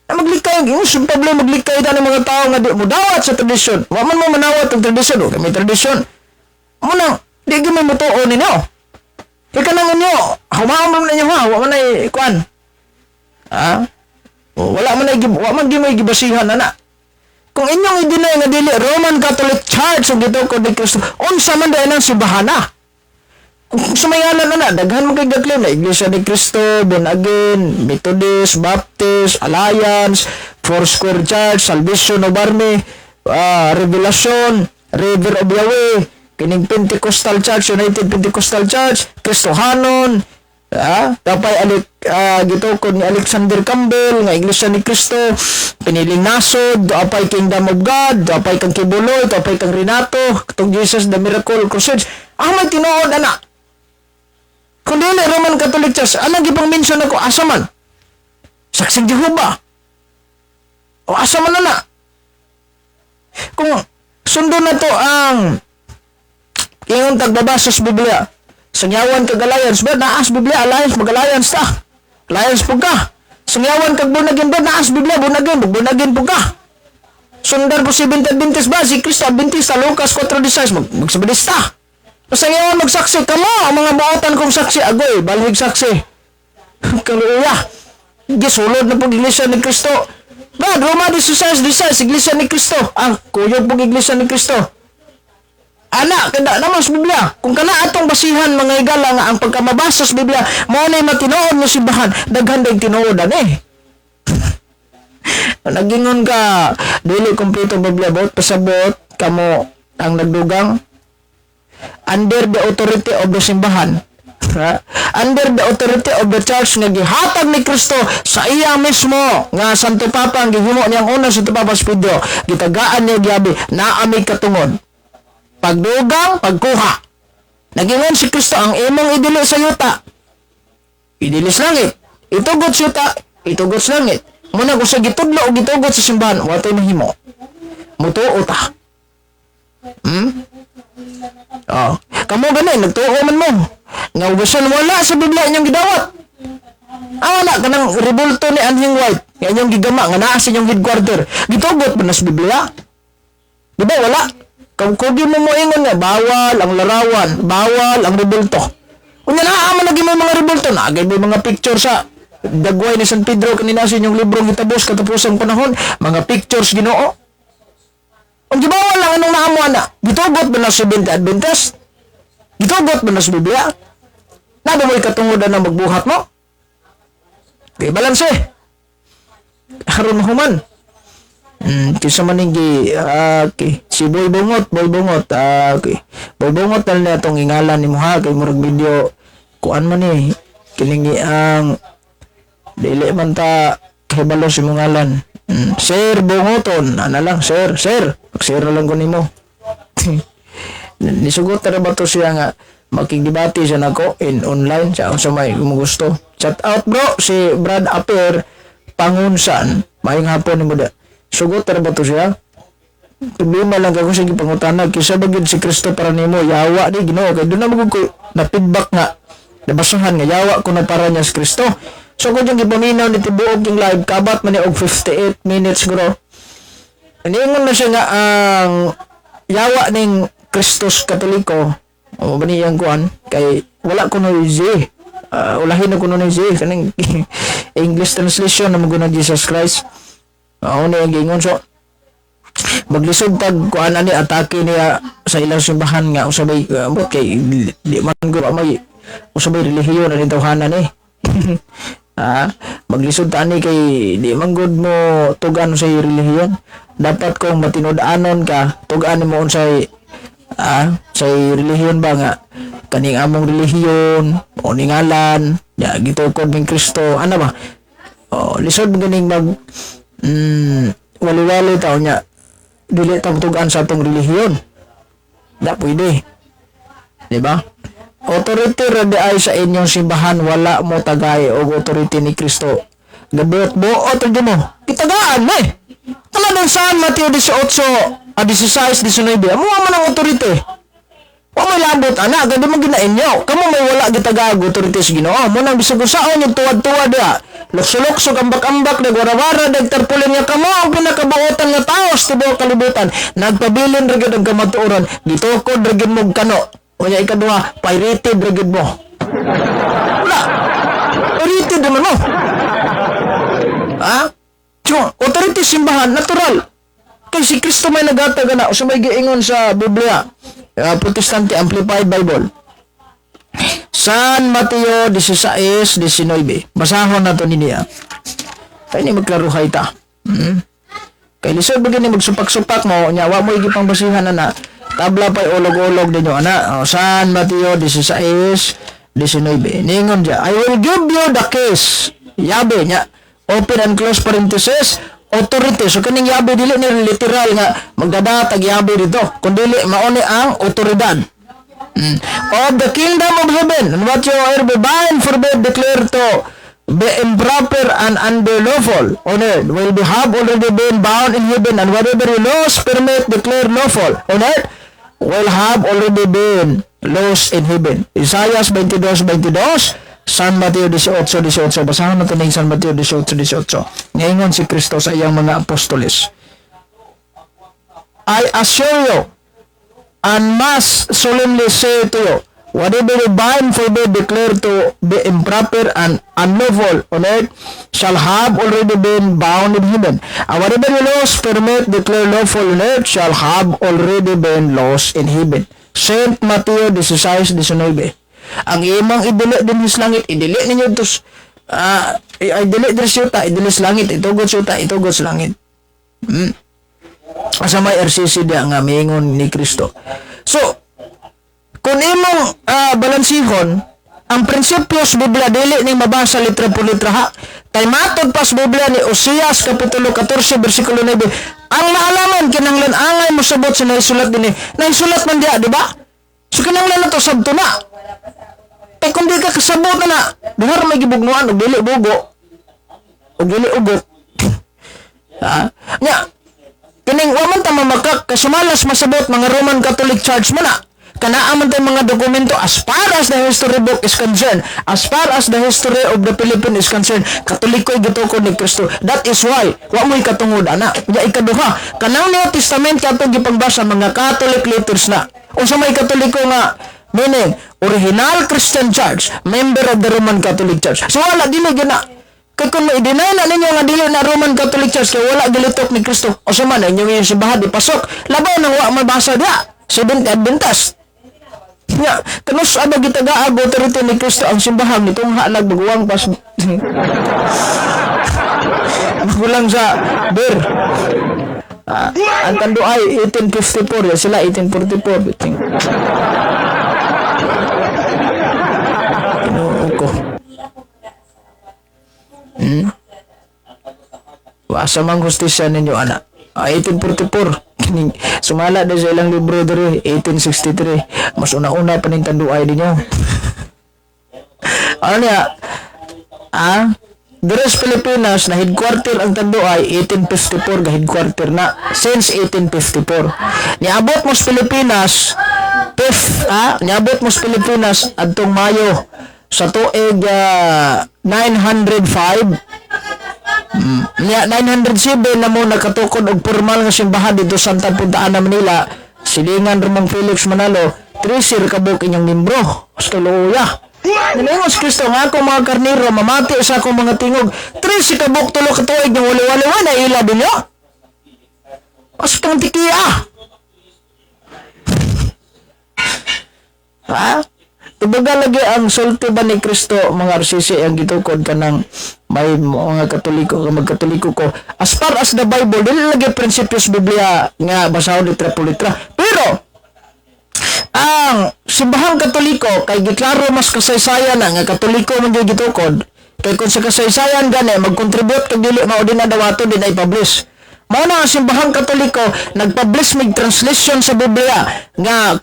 Na maglikay, yung Pablo maglikay na ng mga tao nga di mo dawat sa tradisyon. Wa man mo manawat ang tradisyon, o kami tradisyon. Muna, di kami matuo ninyo. Kaya ka nang ninyo, humamam na ninyo ha, wa man ay ikuan. Wala man gimay gibasihan na. Kung inyong idinay nga dili Roman Catholic Church ug gitukod ni Kristo, unsa man dayon ang simbahan na? Kung sumayanan na daghan mo kay gaklaim na Iglesia ni Cristo, Born Again, Methodist, Baptist, Alliance, Foursquare Church, Salvation of Army, Revelation, River of Yahweh, kining Pentecostal Church, United Pentecostal Church, Kristohanon, tapay gitukod ni Alexander Campbell nga Iglesia ni Cristo, Piniling Nasod, tapay Kingdom of God, tapay kang Kibuloy, tapay kang Renato, katong Jesus the Miracle Crusade. May tinuod ana. Kung dili Roman Catholic Church, anong gipang mention ako asa man? Saksing Jehova. O asa man na. kung sundo na to ang ingon tagbabasa sa Biblia. Sangyawan kag alliance ba naas Biblia alliance mag-alliance ta. Alliance pug ka. Sangyawan kag bunagin ba naas Biblia bunagin pug ka. Sundan po si Adventist ba si Cristo Adventista Lucas 4:16 magsabadista. Sangyawan magsaksi kamo ang mga buotan kong saksi agoy balhig saksi. Kaluya. Gisulod na pug iglesia ni Cristo. Ba Roma 16:16 iglesia ni Cristo. Ang kuyog pug iglesia ni Cristo. Ana, kada naman sa Biblia. Kung kana atong basihan mga igala nga ang pagkamabasa sa Biblia, mao nay matinuod nga simbahan, daghan day tinuodan eh. Nagingon ka, dili kompleto Biblia bot pasabot kamo ang nagdugang under the authority of the simbahan. Under the authority of the church nga gihatag ni Kristo sa iya mismo nga Santo Papa ang gihimo niyang una Santo Papa sa Pedro, gitagaan niya giabi naa may katungod. Pagdugang, pagkuha. Nagingon si Kristo ang imong idili sa yuta. Idili sa langit. Itugot sa yuta, itugot sa langit. Muna kung sa gitudlo o gitugot sa simbahan, watay mahimo. Mutuo ta. Kamu ganun, nagtuo man mo. Nga ubasan wala sa Biblia inyong gidawat. Wala ka ng rebulto ni Anhing White. Nga inyong gigama, nga naa sa inyong headquarter. Gitugot ba na sa Biblia? Di ba wala? Kung kugi mo ingon nga, bawal ang larawan, bawal ang rebulto. Kung nalaaman lagi mo mga rebulto, naagay mo mga picture sa dagway ni San Pedro kanina sa inyong librong gitabos katapusang panahon, mga pictures Ginoo. Kung gibawal lang anong naamo na, gitugot ba na sa Adventist? Gitugot ba na sa Biblia? Naba mo'y katungodan na magbuhat mo? Okay, balanse. Haron mahuman. Kisa maninggi okay. Si Boy Bungot okay. Boy Bungot na itong ingalan ni Muha kay murag video kuan man eh kiningi ang dili man ta hibalo si mungalan. Sir Bungoton ana lang sir lang ko nimo. Nisugot na ba to siya nga makigdebate siya nako in online sa may gusto. Chat out bro si Brad Aper Pangunsan maayong hapon nimo da. Sugot na ba to siya? Problema lang ako sa gipangutanag. Kisa bagid si Kristo para nimo yawa ni Ginoo. Kaya doon na magod ko na feedback nga. Nabasahan nga yawa ko na para niya si Kristo. So kung yung gipaminaw ni tibuog yung live, kabat man ni og 58 minutes bro. Iniingon na siya nga ang yawa ning Kristos Katoliko. O ba niyang kuan? Kay wala ko no Z. Ulahin na ko no Z. Kaning English translation na maguna Jesus Christ. Ako na yung gingon so maglisod pag kuan ani atake niya sa ilang simbahan nga usabay kay di man ko may usabay relihiyon ani tawhanan eh. Maglisod ta ani kay di man gud mo tugan sa relihiyon. Dapat kung matinud-anon ka tugan mo unsay sa relihiyon ba nga kaning among relihiyon o ningalan ya gitukod ning Kristo ano ba lisod ganing mag wali-wali tao niya dili tagtugan sa atong relihiyon da pwede diba authority radi ay sa inyong simbahan wala mo tagay og authority ni Kristo gabuot buot ug mo kitagaan eh talagang saan Mateo 18 16 19 amo man ang authority o may labot ana gadi mo ginainyo kamo may wala gitagago authority sa Ginoo mo nang bisag usaon yung tuwad-tuwad ya luksuluksog ambak-ambak nagwara-wara nagtarpulin nga kamo ang pinakabuotan nga tao sa tibuok kalibutan nagpabilin ra gyud ang kamatuoran gitukod ra gyud mo kano unya ikaduha pirated ra gyud mo wala pirated naman mo authority simbahan natural kay si Kristo may nagatag na o sa may giingon sa Biblia Protestante Amplified Bible San Mateo 16:19 basahon na to niya kay ni magklaruhay ta kay lisod ba gani magsupak-supak mo nya wa mo igipang basihan na tabla pa'y ulog-ulog dinyo ana San Mateo 16:19 ningon dia I will give you the case yabe nya open and close parenthesis authority so kaning yabe dili ni literal nga magdadatag yabe dito kundi mauni ang otoridad of the kingdom of heaven and what you are be bind forbid declare to be improper and unlawful on earth will be have already been bound in heaven, and whatever your laws permit declare lawful on earth will have already been lost in heaven. Isaiah 22:22, San Mateo 18:18. Basahan natin ng San Mateo 18:18. Ngayon si Kristo sa iyang mga apostoles. I assure you and must solemnly say to you, whatever you bind forbid declare to be improper and unlawful on earth shall have already been bound in heaven, and whatever your laws permit declare lawful on earth shall have already been lost in heaven. Saint Mateo 16:19. Ang imong idili din sa langit, idili ninyo tos idili din sa yuta, idili sa langit, itugod sa yuta, itugod sa langit. Asa may RCC dia nga miingon ni Kristo. So, kung imong balansihon, ang prinsipyo sa Biblia dili ning mabasa litra por litra ha. Kay matod pa sa Biblia ni Oseas kapitulo 14 bersikulo 9, ang naalaman kinahanglan angay mo sabot sa naisulat dinhi. Naisulat man dia, di ba? So kinahanglan nato sabto na. Kay kung di ka kasabot na, dihar may gibugnuan og dili bugo. Og dili ugok. Ha? Nya, kining wa man ta mamakak kasumalas masabot mga Roman Catholic Church mo na. Kanaa man tayo mga dokumento as far as the history book is concerned, as far as the history of the Philippines is concerned, Katoliko gitukod ni Kristo. That is why wa mo'y katungod ana. Ya ikaduha, kanang New Testament katong gipangbasa mga Catholic letters na. Unsa may Katoliko nga meaning original Christian Church, member of the Roman Catholic Church. So wala dili gina. Kay kung i-deny na ninyo nga dili na Roman Catholic Church kay wala gilitok ni Kristo. O sa man inyo yung sibahan ipasok. Labaw nang wa mabasa dia. Seventh Adventist. Nya, kanus ada gitaga authority ni Kristo ang simbahan nitong halag baguwang pas. Magulang sa ber. Ang tando ay 1854 ya sila 1844 biting. Ko. Asa mang hustisya ninyo anak. 1844 kining sumala na sa ilang libro diri 1863 mas una-una pa ning tanduay ninyo. Ano niya? Diri sa Pilipinas na headquarter ang tanduay 1854 ga headquarter na since 1854. Niabot mo sa Pilipinas niabot mo sa Pilipinas adtong Mayo sa tuig 905. 907 na mo nakatukod og formal nga simbahan dito sa Santa Punta Ana, Manila. Silingan Romang Felix Manalo, 3 kabuk inyong membro. Hallelujah. Nanayong si Kristo nga akong mga karniro mamati sa akong mga tingog. 3 kabuk tulo ka tuig yung wali-wali na ila din yo. As kang tikiya. Ha? Tubaga lagi ang sulti ba ni Kristo mga RCC ang gitukod kanang may mga Katoliko magkatoliko ko as far as the Bible dili lagi prinsipyo sa Biblia nga basahon litra por litra, pero ang simbahang Katoliko kay giklaro mas kasaysayan nga Katoliko man gyud gitukod kay kung sa kasaysayan gani mag-contribute kag dili mao din na dawato din ay publish. Mao na ang simbahang Katoliko nag-publish mig translation sa Biblia nga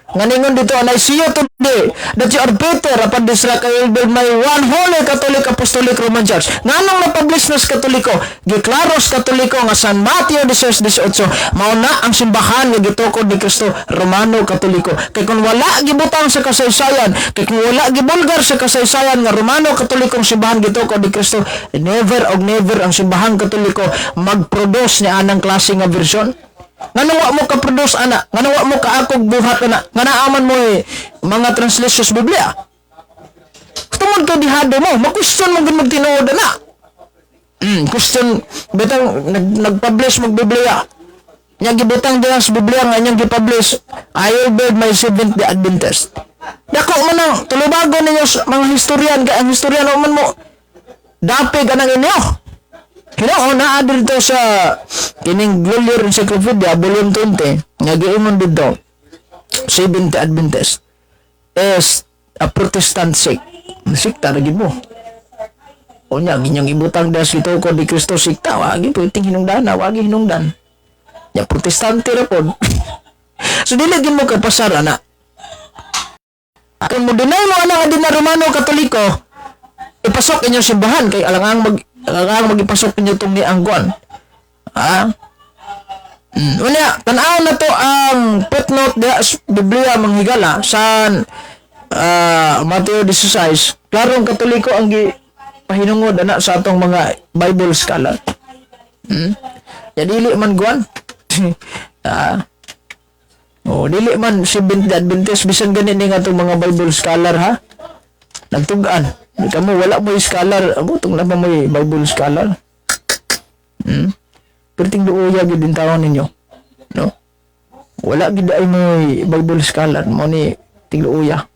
nganingon dito and I see you today that you are better upon this rock I will build my one holy Catholic Apostolic Roman Church. Nganong na-publish na sa Katoliko giklaro sa Katoliko nga San Mateo 16:18 mao na ang simbahan nga gitukod ni Kristo Romano Katoliko. Kay kung wala gibutang sa kasaysayan, kay kung wala gibulgar sa kasaysayan nga Romano Katolikong simbahan gitukod ni Kristo, never ang simbahang Katoliko mag-produce ni anang klase nga version. Nganawa mo ka produce ana, nganawa mo ka akog buhat ana, nganaaman mo mga translation sa Biblia. Tungod ka dihado mo, ma-question mo gud tinuod ana. Question betang nag-publish mag Biblia. Nya gibutang diha sa Biblia nga inyong gi-publish, I will build my Seventh Day Adventist. Dako man ang tulubagon ninyo mga historian, kay ang historian man mo dapig anang inyo. Kaya na dito sa kining Glorious Encyclopedia volume 20 nga giingon dito Seventh Day Adventist is a Protestant sect. Sikta ra gid mo. O nya ginyang ibutang das dito ko ni Kristo sikta wagi pwedeng hinungdan, wagi hinungdan. Ya Protestante ra pod. So dili gid mo kapasar ana. Kung mo deny mo ana nga di na Romano Katoliko, ipasok inyong simbahan kay alangang magipasok inyo tong ni angguan. Ha? Unya, tanaw na to ang footnote da Biblia manghigala sa Mateo 16. Klarong Katoliko ang pahinungod ana sa atong mga Bible scholar. Ya dili man guan. Dili man si Adventist bisan ganin nga atong mga Bible scholar ha. Nagtugan. Di kamo wala mo scholar, amo tong na mo Bible scholar. Perting duoya gid din tawon ninyo. No? Wala gid ay mo Bible scholar mo ni tigduoya.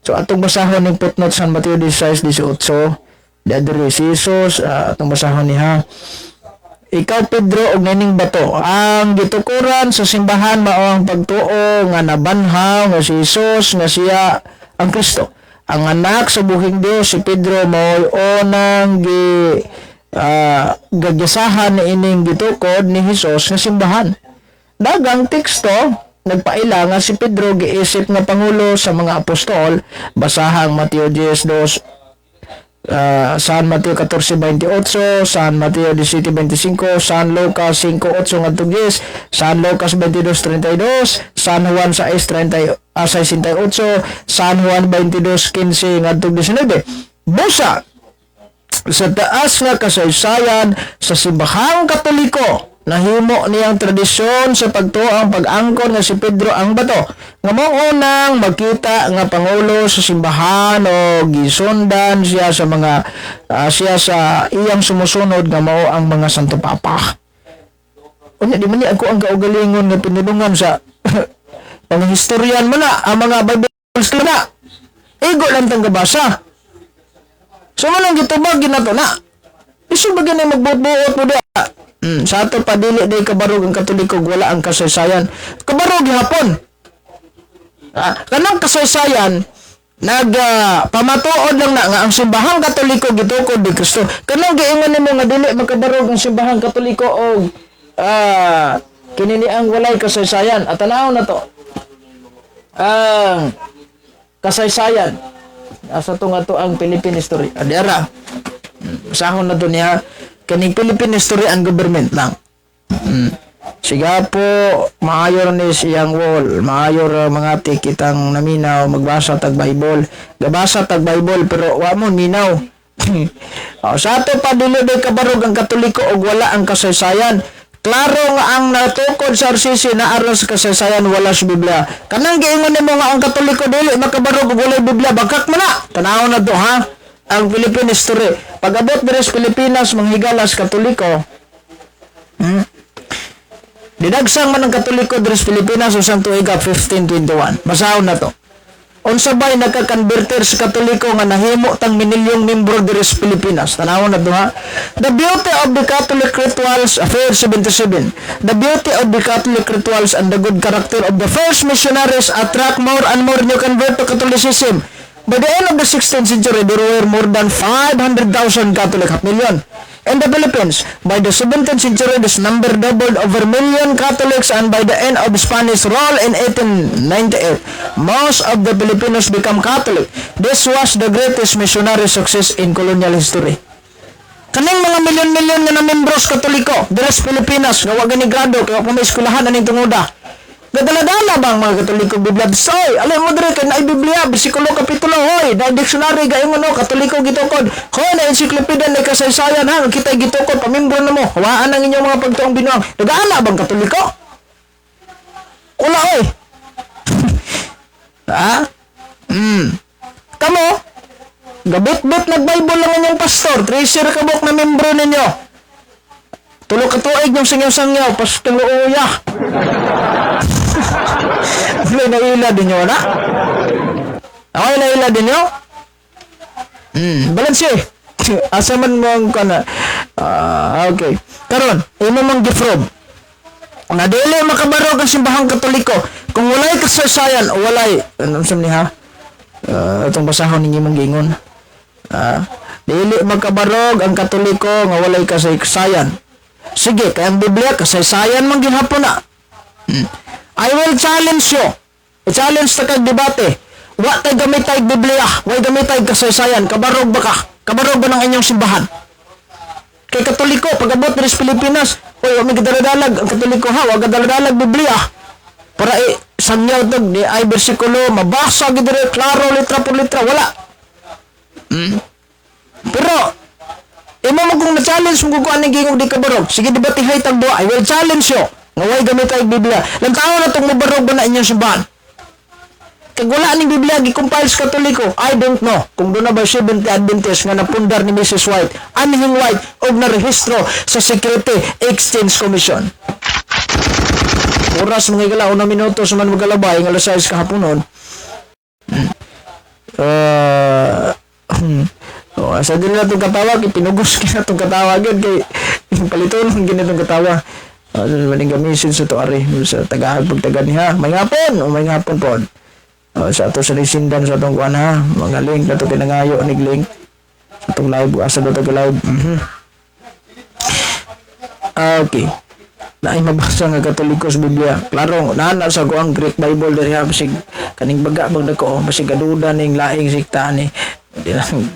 So atong basahon ning footnote sa Mateo 16:18, dadre si Jesus, atong basahon niha. Ikaw Pedro og naning bato, ang gitukuran sa simbahan mao ang pagtuo nga nabanhaw nga si Jesus nga siya ang Kristo. Ang anak sa buhing Dios si Pedro mao unang gagyasahan ni ining gitukod ni Jesus nga simbahan. Dagang teksto nagpaila nga si Pedro giisip nga pangulo sa mga apostol. Basahang Mateo 10:2, San Mateo 14:28, San Mateo 17:25, San Lucas 5:8 ngadto 10, San Lucas 22:32, San Juan 6:68, San Juan 22:15 ngadto 19. Busa sa taas nga kasaysayan sa simbahang Katoliko, nahimo niyang tradisyon sa pagtuo ang pag-angkon nga si Pedro ang bato nga mao unang magkita nga pangulo sa simbahan o gisundan siya sa mga siya sa iyang sumusunod nga mao ang mga Santo Papa. Unya di man ni ako ang kaugalingon nga pinulungan sa mga historian mo na ang mga Bible na igo lang tang gabasa. So malang gitubag ginato na. Isu bagay na magbuot-buot mo diha. Sa ato pa dili day kabarog ang Katoliko wala ang kasaysayan. Kabarog gihapon. Kanang kasaysayan pamatuod lang na nga ang simbahang Katoliko gitukod ni Kristo. Kanang giingon nimo nga dili makabarog ang simbahang Katoliko og kinini ang walay kasaysayan. At tanaw na to. Ang kasaysayan asa to nga to ang Philippine history. Adera. Basahon na to niya kaning Philippine history and government lang. Siga po maayor ni siyang wall, maayor mga tikitang naminaw magbasa tag Bible. Gabasa tag Bible pero wa mo minaw. Sa ato pa dili day kabarog ang Katoliko og wala ang kasaysayan. Klaro nga ang natukod sa RCC na aral sa kasaysayan wala sa Biblia. Kanang giingon nimo nga ang Katoliko dili makabarog og wala Biblia, bagkak man na. Tanaw na to ha. Ang Philippine history. Pag-abot diri sa Pilipinas manghigala sa Katoliko. Didagsang man ang Katoliko diri sa Pilipinas usang tuig 1521. Basahon na to. Unsa bay nagka-converter sa Katoliko nga nahimo tang mililyong membro diri sa Pilipinas. Tanawon na duha. The beauty of the Catholic rituals, Affair 77. The beauty of the Catholic rituals and the good character of the first missionaries attract more and more new convert to Catholicism. By the end of the 16th century, there were more than 500,000 Catholic, half million. In the Philippines, by the 17th century, this number doubled over million Catholics, and by the end of Spanish rule in 1898, most of the Filipinos become Catholic. This was the greatest missionary success in colonial history. Kaning mga milyon-milyon nga na membros Katoliko diri sa Pilipinas nga wa gani grado kaya pa may eskwelahan aning tungoda. Gadala-dala bang mga Katoliko Biblia? Soy, alam mo dire kay naay Biblia, bersikulo kapitulo hoy, na dictionary gayon no Katoliko gitukod. Hoy na encyclopedia na kasaysayan ha, kita gitukod pamimbro na mo. Hawaan ang inyong mga pagtuong binuang. Gadala bang Katoliko? Wala oy. Ha? Kamo? Gabit-bit nag-Bible lang inyong pastor, treasure kabok na membro ninyo. Tulo ka tuig yung singyaw-sangyaw, pastong luuya. May naila din nyo, na? Okay, naila din nyo? Balansi. Asa man mo ang kana. Okay. Karon, imo mong gifrob. Nga dili makabarog ang simbahang Katoliko. Kung walay kasaysayan, walay. Ano sa niya? Itong basahon ninyo mong gingon. Dili makabarog ang Katoliko nga walay kasaysayan. Sige, kaya ang Biblia kasaysayan man gihapon na. I will challenge you I-challenge ta kag debate. Wa tay gamit tay Biblia, way gamit tay kasaysayan. Kabarog ba ka? Kabarog ba ng inyong simbahan? Kay Katoliko, pag-abot diri sa Pilipinas, oy, wa may kadaladalag ang Katoliko ha, wa kadaladalag Biblia. Para sangyaw to, di ay bersikulo, mabasa gid diri, klaro litra por litra, wala. Pero, imo mo kung na-challenge mo kung anong gingog di kabarog, sige debatihay tagbo, I will challenge you. Nga way gamit tay Biblia. Lantaw na tong mabarog ba na inyong simbahan? Kag wala ning Biblia gi-compile sa Katoliko, I don't know kung doon na ba Seventh Adventist nga napundar ni Mrs. White, Anhing White, og narehistro sa Security Exchange Commission. Oras mga igalaw na minuto sa man magalabay ng alas 6 kahaponon. Sa din na itong katawag, ipinugos ka na itong katawag yun kay paliton ang ginitong katawa. Maling gamisin sa ito ari sa tagahag pagtaga niya. May ngapon po. Sa ato sa nisindan sa itong kuwan ha. Mga link na ito pinangayo ni link. Sa itong live, asa na ito live. Okay. Na ay mabasa nga Katoliko sa Biblia. Klaro, nana sa ko ang Greek Bible diri ha. Basig kaning baga bang dako. Basig kaduda ning laing sikta ni. Di lang.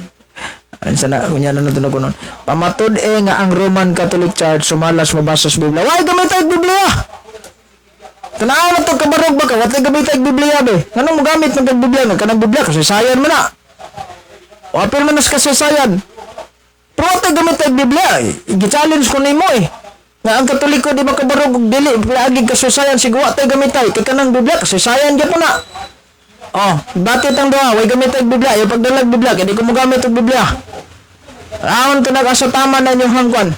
Sana kunya na nato ko nun. Pamatod nga ang Roman Catholic Church sumalas mabasa sa Biblia. Why gamit ay Biblia? Tanaw na to kabarog ba ka? Wala gamit ay Biblia be. Ngano mo gamit ng Biblia? Kanang Biblia kasi sayan mo na. O apil man nas kasi sayan. Pero wala gamit ay Biblia. I-challenge ko nimo eh. Nga ang Katoliko di makabarog og dili paagi kasusayan siguro tay gamit ay kay kanang Biblia kasi sayan gyud na. Oh, bakit ang duha way gamit og Biblia, ay pagdalag Biblia kay di ko mo gamit og Biblia. Aon to nag-asa tama na inyong hangkwan.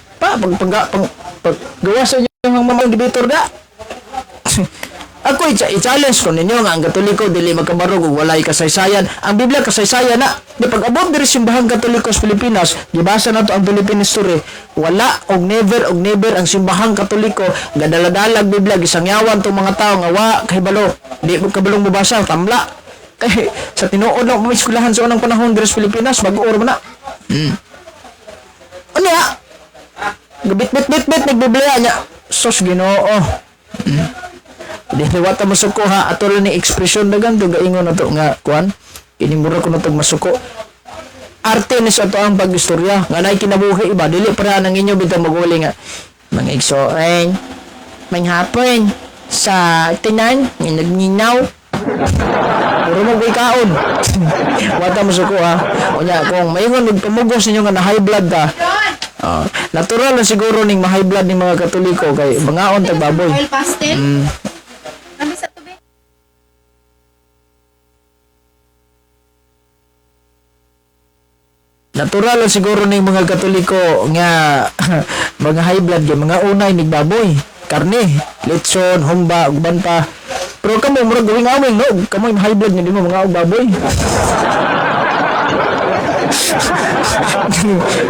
Gawa sa inyong mamang debator da. Ako i-challenge ko ninyo nga ang Katoliko dili magkabarog og walay kasaysayan. Ang Biblia kasaysayan na. Di pag-abot diri simbahan Katoliko sa Pilipinas, gibasa na to ang Philippine history. Wala og never ang simbahan Katoliko nga daladalag Biblia gisangyawan tong mga tawo nga wa kahibalo. Di mo kabalong mabasa tamla. Kay sa tinuod lang mo eskwelahan sa unang panahon diri sa Pilipinas bag-o man na. Ano ya? Gabit-bit nagbiblia niya. Sos Ginoo. Di wata masuko ha atol ni ekspresyon dagan to gaingon na to nga kuan kinimura ko na tog masuko. Arte ni sa to ang pagistorya nga nay kinabuhi iba dili para nang inyo bitaw maguli nga mga igsoon may hapon sa tinan nga nagninaw puro mo kaon. Wata masuko ha unya kung mayingon magpamugos ninyo nga na high blood ka. Natural na siguro ning ma-high blood ning mga Katoliko kay bangaon tag baboy. Oil pastel? Kami sa tubig. Natural lang siguro ning mga Katoliko nga mga high blood gyud mga unay nig baboy, karne, lechon, humba, uban pa. Pero kamo murag gawing awing no, kamo high blood nga di mo mga baboy.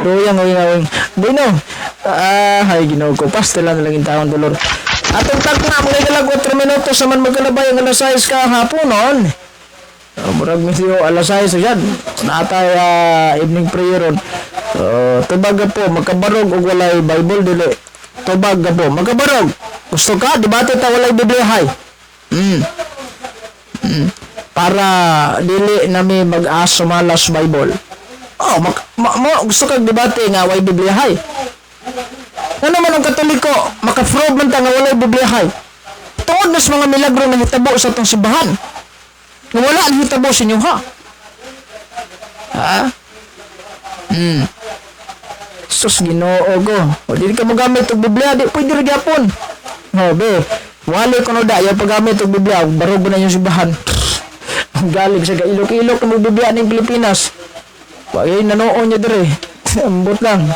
Gawing. Bueno, hay Ginoo ko, pastel lang lang taon dolor. Atong tag na mga dalag 4 minuto sa man magkalabay ang alas 6 ka haponon. Murag medyo alas 6 yan. Natay evening prayer ron. Tubag po, makabarog og walay Bible dili. Tubag po, makabarog. Gusto ka debate ta walay Biblia hay. Para dili nami mag-aso malas Bible. Gusto kag debate nga walay Biblia hay. Ano naman ang Katoliko, maka-prove man ta nga walay Biblia hay. Tuod nas mga milagro na hitabo sa atong simbahan. Nga wala ang hitabo sa inyo ha. Sus Ginoo ko. O di ka magamit og Biblia, di pwede ra gyapon. Be, wali ko no da yung paggamit og Biblia, barog na yung simbahan. Ang galing sa ilok-ilok ng Biblia ning Pilipinas. Wag nanoon niya dire. Ambot lang.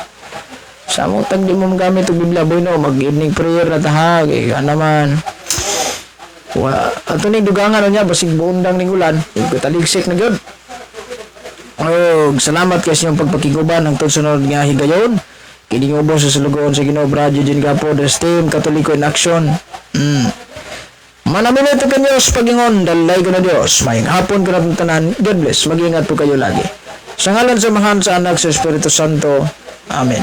Sa mo tag di mo magamit og Biblia boy no, mag-evening prayer na tahag naman. Ato ning dugangan niya basig buundang ning ulan, taligsik na gyud. Salamat kay sa inyong pagpakiguban ang sunod nga higayon. Kining ubos sa sulugon sa Ginoo Brad Eugene Gapo, the Team Katoliko in Action. Manamin ito kanyos pagingon, dalay ko na Diyos. Maying hapon ko na tanan. God bless. Mag-ingat po kayo lagi. Sa ngalan sa Mahan sa Anak sa Espiritu Santo. Amen.